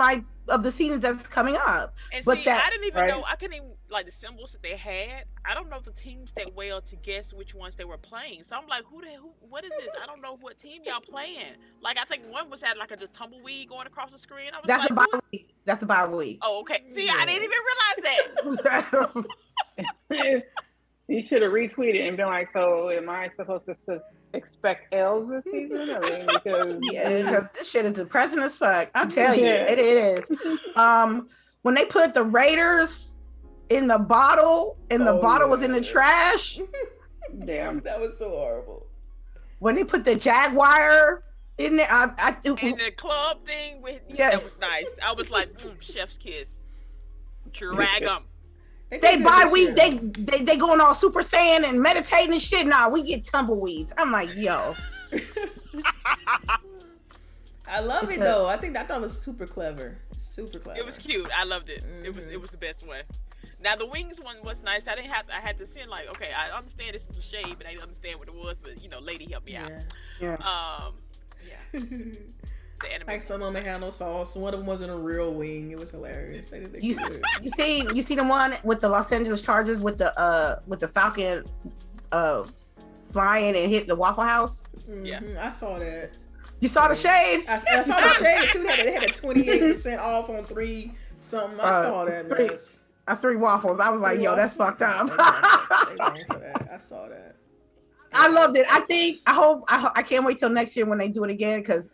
the seasons that's coming up. And I didn't even know. I couldn't even like the symbols that they had. I don't know the teams that well to guess which ones they were playing. So I'm like, who? What is this? I don't know what team y'all playing. Like I think one was had like a tumbleweed going across the screen. I was that's a bye week. That's a bye week. Oh, okay. See, I didn't even realize that. You should have retweeted and been like, so am I supposed to expect L's this season? Because this shit is depressing as fuck. I'll tell you, it is. When they put the Raiders in the bottle and the bottle was in the trash. Damn. That was so horrible. When they put the Jaguar in there, and the club thing that was nice. I was like, chef's kiss. Drag them. They bye week, they going all Super Saiyan and meditating and shit. Nah, we get tumbleweeds. I'm like, yo. I love it though. I thought it was super clever. Super clever. It was cute. I loved it. Mm-hmm. It was the best way. Now the wings one was nice. I had to send like, okay, I understand this is a shade, but I didn't understand what it was. But lady helped me out. Yeah. Yeah. Like some of them had no sauce. One of them wasn't a real wing. It was hilarious. You see the one with the Los Angeles Chargers with the Falcon flying and hit the Waffle House? Mm-hmm. Yeah, I saw that. You saw the shade? I saw the shade too. They had a 28% off on 3 something. I saw that mess. 3 waffles. I was like, yo, that's fucked up. They going for that. I saw that. I loved it. I can't wait till next year when they do it again because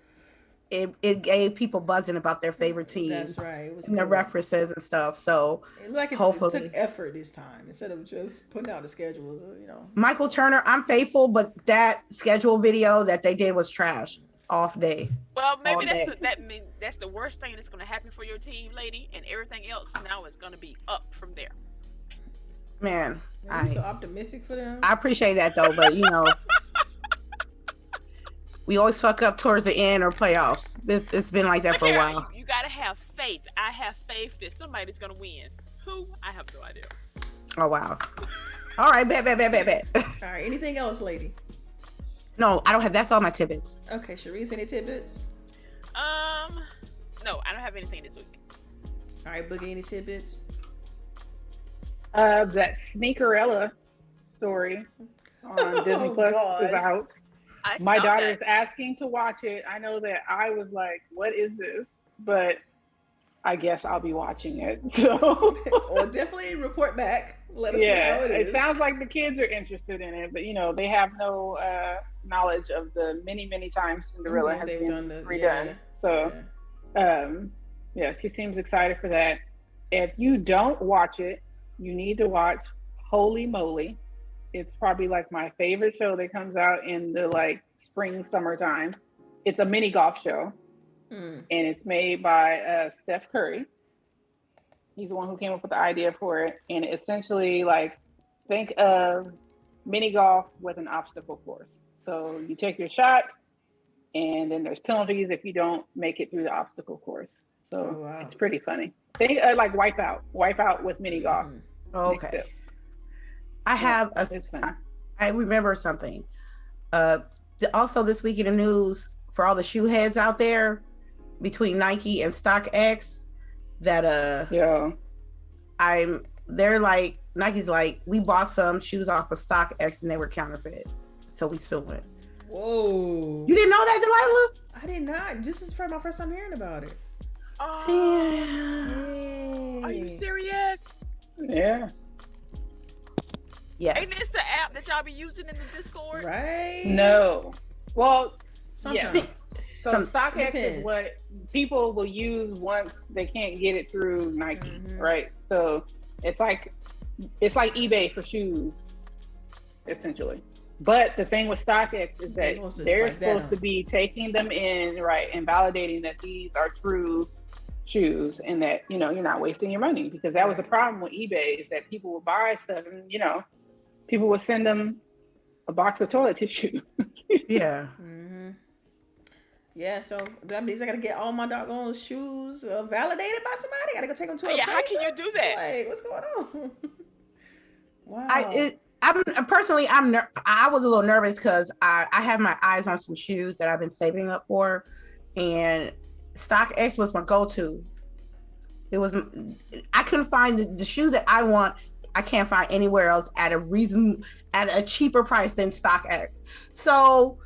it gave people buzzing about their favorite team. That's right. It was and the references and stuff. So it looked like it took effort this time instead of just putting out the schedules. Michael Turner, I'm faithful, but that schedule video that they did was trash. Off day. Well, maybe that's the worst thing that's going to happen for your team, lady, and everything else now is going to be up from there. Man, I'm so optimistic for them. I appreciate that though, but we always fuck up towards the end or playoffs. It's been like that for a while. You got to have faith. I have faith that somebody's going to win. Who? I have no idea. Oh wow. All right, bet. All right, anything else, lady? No, I don't have. That's all my tidbits. Okay, CHAREECE, any tidbits? No, I don't have anything this week. All right, Boogie, any tidbits? That Sneakerella story on Disney Plus is out. My daughter is asking to watch it. I know that I was like, "What is this?" But I guess I'll be watching it. So, or definitely report back. Let us know how it is. It sounds like the kids are interested in it, but they have no knowledge of the many times Cinderella has been redone. She seems excited for that. If you don't watch it, you need to watch Holy Moly. It's probably like my favorite show that comes out in the spring, summertime. It's a mini golf show, and it's made by Steph Curry. He's the one who came up with the idea for it. And essentially, think of mini golf with an obstacle course. So you take your shot, and then there's penalties if you don't make it through the obstacle course. So It's pretty funny. Think like Wipeout with mini golf. Okay. I have I remember something. Also this week in the news for all the shoe heads out there between Nike and StockX that they're like, Nike's like, we bought some shoes off of StockX and they were counterfeit, so we still went. Whoa! You didn't know that, Delilah? I did not. This is my first time hearing about it. Oh, are you serious? Yeah. Yes. Ain't this the app that y'all be using in the Discord? Right? No. Well, sometimes. Yeah. So StockX is what people will use once they can't get it through Nike, right? So it's like eBay for shoes, essentially. But the thing with StockX is that they're supposed to be taking them in, right, and validating that these are true shoes and that, you know, you're not wasting your money, because that was the problem with eBay, is that people would buy stuff and, you know, people would send them a box of toilet tissue. Yeah. Yeah, so that means I gotta get all my doggone shoes validated by somebody. I gotta go take them to a how can you do that? Like, what's going on? Wow. I was a little nervous because I have my eyes on some shoes that I've been saving up for, and StockX was my go-to. I couldn't find the shoe that I want. I can't find anywhere else at a cheaper price than StockX. So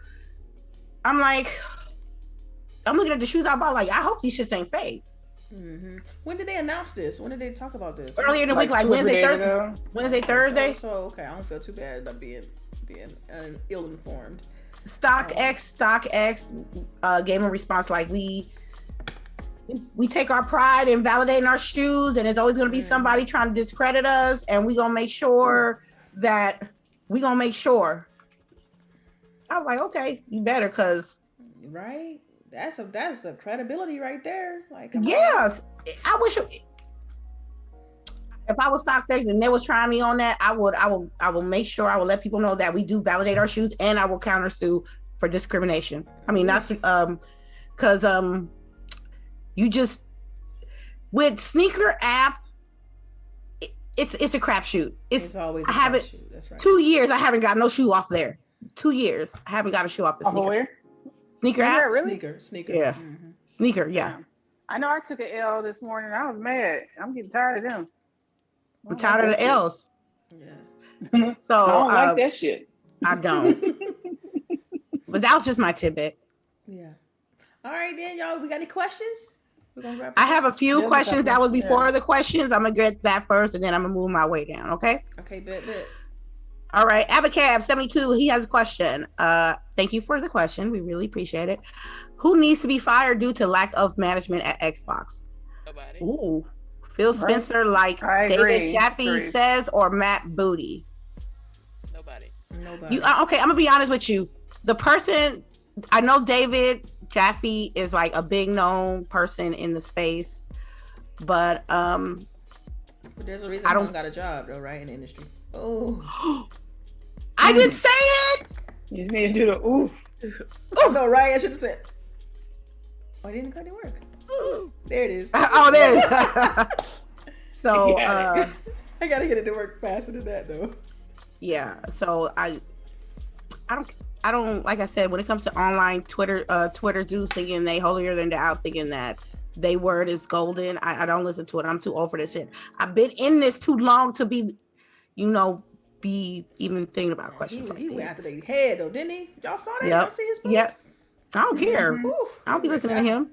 I'm like, I'm looking at the shoes I bought, like, I hope these shits ain't fake. When did they announce this? When did they talk about this? Earlier in the week, like Wednesday, Thursday. So okay, I don't feel too bad about being ill-informed. StockX gave a response like, we take our pride in validating our shoes, and there's always going to be somebody trying to discredit us, and we're going to make sure that I was like, okay, you better, because right, that's a credibility right there. Like, yes, I wish if I was StockX and they was trying me on that, I will make sure I will let people know that we do validate our shoes, and I will countersue for discrimination. I mean, that's because you just, with sneaker app, it's a crapshoot. It's always a crapshoot. That's right. 2 years I haven't got no shoe off there. 2 years I haven't got a shoe off the sneaker. Where? Sneaker app. Really? Sneaker. Yeah. Sneaker. Yeah. I know I took an L this morning. I was mad. I'm getting tired of them. I'm tired of the L's. Yeah. So I don't like that shit. I don't. But that was just my tidbit. Yeah. All right then, y'all. We got any questions? I have a few questions that was before the questions. I'm gonna get that first, and then I'm gonna move my way down. Okay. Okay. Bet. All right. Abacab72. He has a question. Thank you for the question. We really appreciate it. Who needs to be fired due to lack of management at Xbox? Nobody. Ooh. Phil Spencer, like David Jaffe says, or Matt Booty? Nobody. Okay, I'm gonna be honest with you. The person, I know David Jaffe is like a big known person in the space, but there's a reason I don't got a job though, right, in the industry. Oh, I didn't say it. You just need to do the oof. Oh no, right? I should have said. Oh, I didn't work. Ooh. There it is. Oh, there it is. So I gotta get it to work faster than that though. Yeah. So I don't like I said, when it comes to online Twitter dudes thinking they holier than thou, thinking that they word is golden. I don't listen to it. I'm too old for this shit. I've been in this too long to be, be even thinking about questions. He went after their head though, didn't he? Y'all saw that? Yep. Y'all see his post? Yep. I don't care. I don't be listening to him.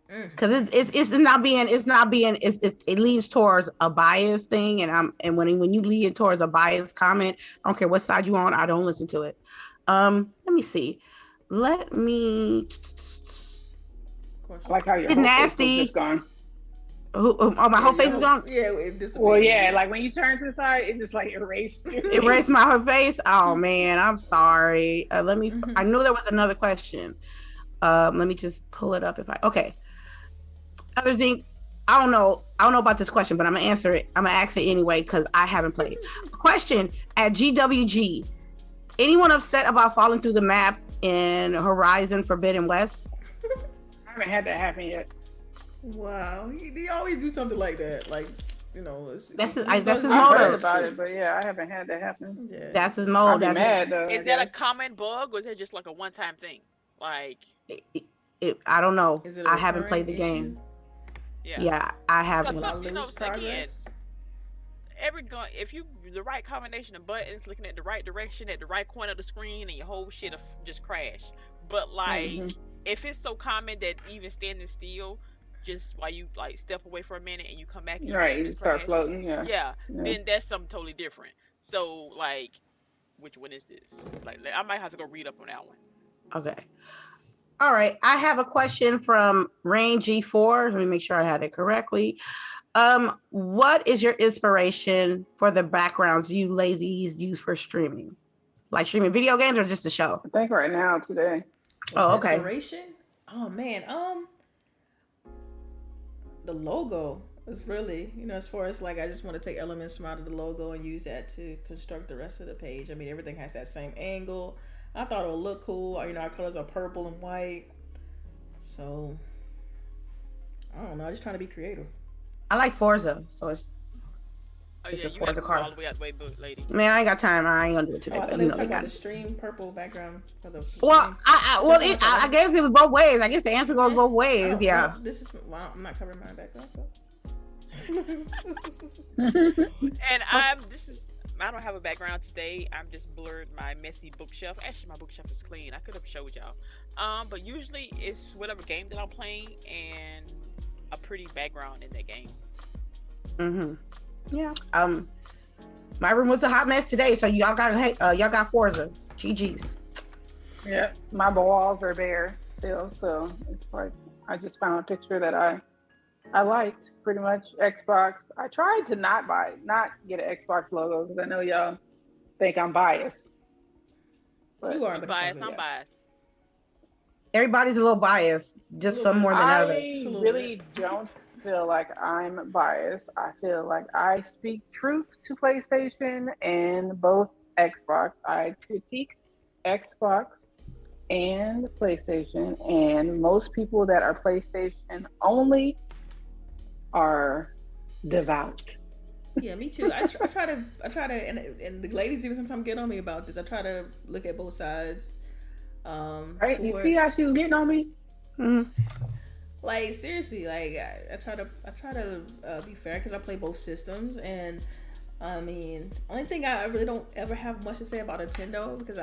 Because it leans towards a bias thing, and when you lean towards a biased comment, I don't care what side you on, I don't listen to it. Let me see. I like how your whole nasty. face is just gone. My whole face is gone. Yeah, it disappeared. Well, yeah, like when you turn to the side, it just like erased you. Erased my whole face. Oh man, I'm sorry. Let me. I knew there was another question. Let me just pull it up okay. Other thing, I don't know about this question, but I'm gonna answer it. I'm gonna ask it anyway because I haven't played. Question at GWG: anyone upset about falling through the map in Horizon Forbidden West? I haven't had that happen yet. Wow, you always do something like that. Like That's his I've mode. heard about it, but yeah, I haven't had that happen. Yeah. That's his mode. I'd be mad though. Is that a common bug, or is it just like a one-time thing? Like, I don't know. Is it I haven't played the game. Yeah, I haven't. Again, if you the right combination of buttons, looking at the right direction at the right corner of the screen, and your whole shit just crash. But like, if it's so common that even standing still, just while you like step away for a minute and you come back, and you start floating. Yeah, then that's something totally different. So like, which one is this? Like, I might have to go read up on that one. Okay. All right. I have a question from Rain G4. Let me make sure I had it correctly. What is your inspiration for the backgrounds you lazies use for streaming? Like streaming video games or just the show? I think right now today. Okay. Inspiration? Oh man. The logo is really, as far as like, I just want to take elements from out of the logo and use that to construct the rest of the page. I mean, everything has that same angle. I thought it would look cool. Our colors are purple and white. So, I don't know. I'm just trying to be creative. I like Forza, so it's you have to go all the way out the way, lady. Man, I ain't got time. I ain't gonna do it today. I thought they were talking about the stream purple background for the. Well, I guess it was both ways. I guess the answer goes both ways. Yeah. Well, I'm not covering my background, so. And I don't have a background today. I'm just blurred my messy bookshelf. Actually, my bookshelf is clean. I could have showed y'all. But usually it's whatever game that I'm playing and a pretty background in that game. Yeah. My room was a hot mess today, so y'all got Forza. GG's. Yeah, my walls are bare still, so it's like I just found a picture that I liked. Pretty much Xbox. I tried to not get an Xbox logo because I know y'all think I'm biased. But you are biased. I'm biased. Everybody's a little biased, just some more than others. I really don't feel like I'm biased. I feel like I speak truth to PlayStation and both Xbox. I critique Xbox and PlayStation, and most people that are PlayStation only are devout. Yeah, me too. I try to, and the ladies even sometimes get on me about this. I try to look at both sides. Right? You see how she was getting on me? Like seriously, like I try to be fair because I play both systems, and I mean, only thing I really don't ever have much to say about Nintendo because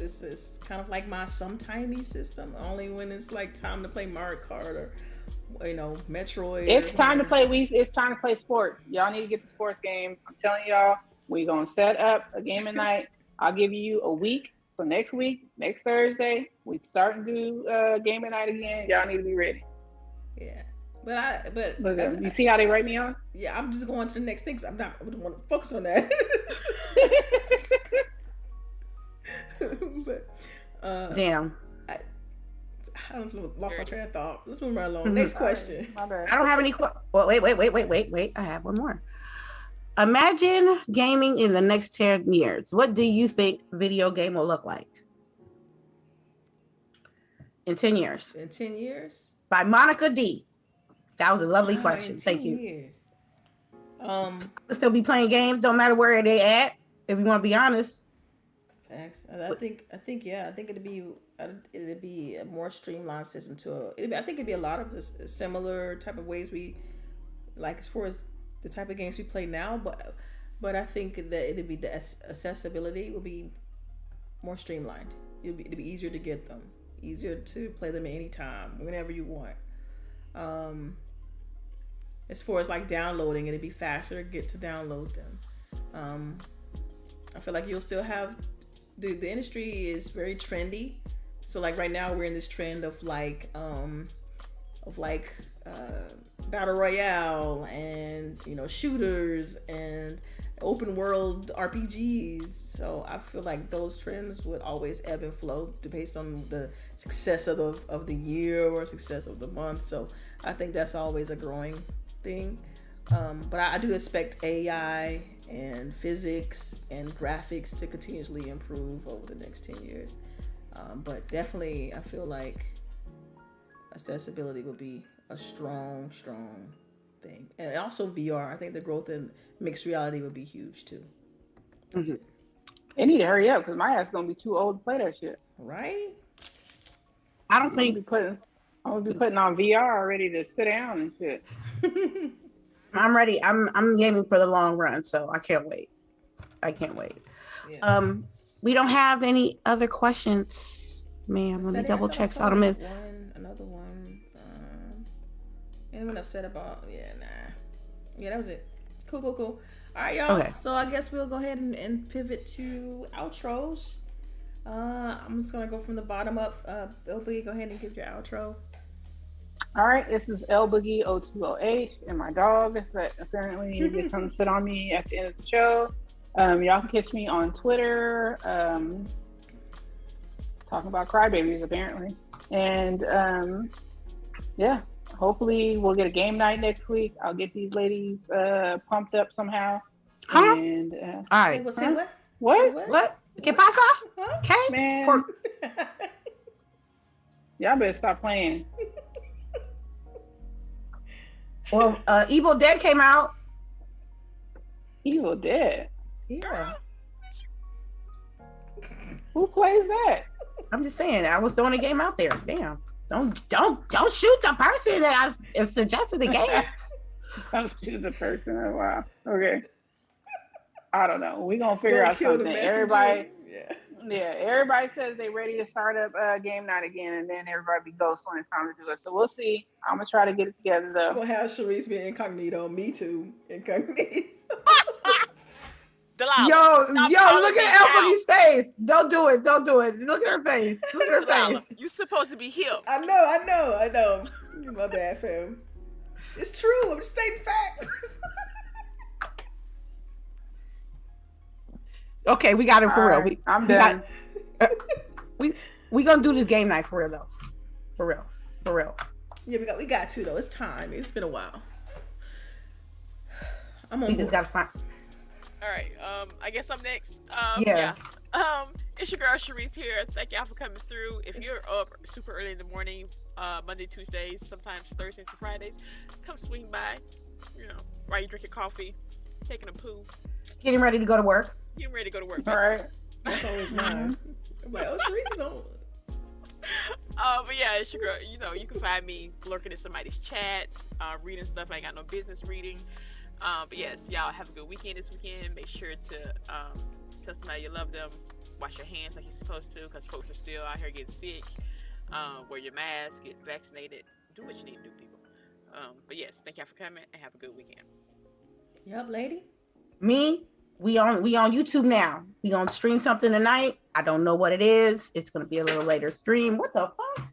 it's kind of like my sometimey system. Only when it's like time to play Mario Kart or Metroid. It's time to play It's time to play sports. Y'all need to get the sports game. I'm telling y'all, we're gonna set up a game at night. I'll give you a week. So next Thursday, we start to do game at night again. Y'all need to be ready. Yeah, you see how they write me on? Yeah, I'm just going to the next thing. I don't want to focus on that. But damn. I lost my train of thought. Let's move right along. Next question. My bad. I don't have any. Well, wait. I have one more. Imagine gaming in the next 10 years. What do you think video game will look like in 10 years? In 10 years? By Monica D. That was a lovely question. Thank you. Years. We'll still be playing games. Don't matter where they at. If we want to be honest. Facts. I think it'd be a more streamlined system I think it'd be a lot of this similar type of ways we like as far as the type of games we play now, but I think that it'd be the accessibility will be more streamlined. It'd be easier to get them, easier to play them at any time, whenever you want. As far as like downloading, it'd be faster to get to download them. I feel like you'll still have the industry is very trendy. So like right now we're in this trend of battle royale and shooters and open world RPGs. So I feel like those trends would always ebb and flow based on the success of the year or success of the month. So I think that's always a growing thing. But I do expect AI and physics and graphics to continuously improve over the next 10 years. But definitely, I feel like accessibility will be a strong thing. And also VR. I think the growth in mixed reality would be huge too. Mm-hmm. They need to hurry up because my ass gonna be too old to play that shit. Right? I don't think I'm gonna be putting on VR already to sit down and shit. I'm ready. I'm gaming for the long run, so I can't wait. Yeah. We don't have any other questions, ma'am. Let me double check. So I don't miss another one. Anyone upset about? Yeah, nah. Yeah, that was it. Cool. All right, y'all. Okay. So I guess we'll go ahead and pivot to outros. I'm just gonna go from the bottom up. LBOOGIE, go ahead and give your outro. All right, this is LBOOGIE 0208 and my dog that apparently gets come sit on me at the end of the show. Y'all can catch me on Twitter, talking about crybabies apparently. And yeah, hopefully we'll get a game night next week. I'll get these ladies pumped up somehow. Huh? And all right. What? ¿Qué pasa? Okay. Man. Y'all better stop playing. Well, Evil Dead came out. Evil Dead? Yeah. Who plays that? I'm just saying, I was throwing a game out there. Damn. Don't shoot the person that I suggested the game. Don't shoot the person. Oh, wow. Okay. I don't know. We're gonna figure out something. Everybody everybody says they ready to start up game night again, and then everybody be ghost when it's time to do it. So we'll see. I'm gonna try to get it together though. We'll have CHAREECE be incognito. Me too. Incognito. DELILAH, yo, look at LBOOGIE's face. Don't do it. Look at her face. DELILAH, you supposed to be hip. I know. My bad, fam. It's true. I'm just stating facts. Okay, we got it for real. Right, I'm done. We gonna do this game night for real though. For real. Yeah, we got to though. It's time. It's been a while. I'm on We board. just gotta find. All right. I guess I'm next. Yeah. It's your girl CHAREECE here. Thank y'all for coming through. If you're up super early in the morning, Monday, Tuesdays, sometimes Thursdays and Fridays, come swing by. While you're drinking coffee, taking a poo, Getting ready to go to work. All right. That's always mine. I'm like, CHAREECE is on. But yeah, it's your girl. You can find me lurking in somebody's chats, reading stuff I ain't got no business reading. But yes, y'all have a good weekend this weekend. Make sure to tell somebody you love them. Wash your hands like you're supposed to, because folks are still out here getting sick. Wear your mask, get vaccinated, do what you need to do, people. But yes, thank y'all for coming and have a good weekend. Yup, lady. Me, we on YouTube now. We gonna stream something tonight. I don't know what it is. It's gonna be a little later stream. What the fuck?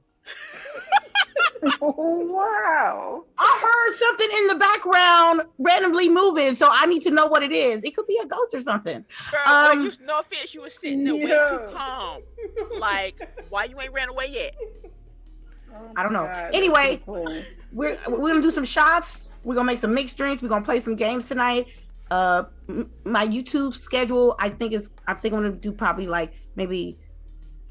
Wow. I heard something in the background randomly moving, so I need to know what it is. It could be a ghost or something. Girl, no offense, you were sitting there way too calm. Like, why you ain't ran away yet? I don't know. God, anyway, we're gonna do some shots. We're gonna make some mixed drinks. We're gonna play some games tonight. My YouTube schedule, I'm gonna do probably like maybe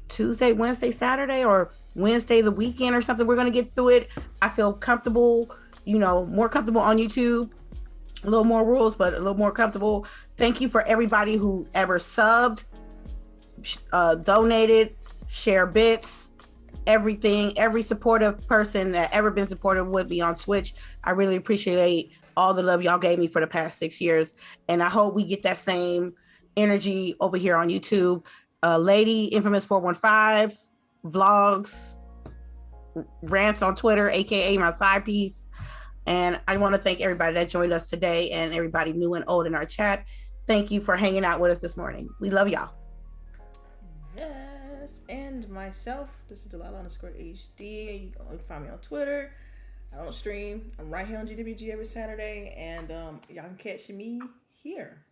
Tuesday, Wednesday, Saturday, or Wednesday the weekend or something. We're gonna get through it. I feel comfortable, more comfortable on YouTube. A little more rules, but a little more comfortable. Thank you for everybody who ever subbed, donated, share bits, everything. Every supportive person that ever been supportive with me on Twitch. I really appreciate all the love y'all gave me for the past 6 years, and I hope we get that same energy over here on YouTube. Lady Infamous 415 vlogs, rants on Twitter, aka my side piece. And I want to thank everybody that joined us today and everybody new and old in our chat. Thank you for hanging out with us this morning. We love y'all. Yes, and myself, this is DELILAH_HD. You can find me on Twitter. I don't stream. I'm right here on GWG every Saturday, and y'all can catch me here.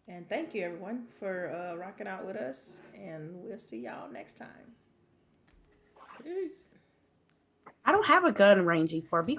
And thank you, everyone, for rocking out with us, and we'll see y'all next time. Peace. I don't have a gun ranging for. Be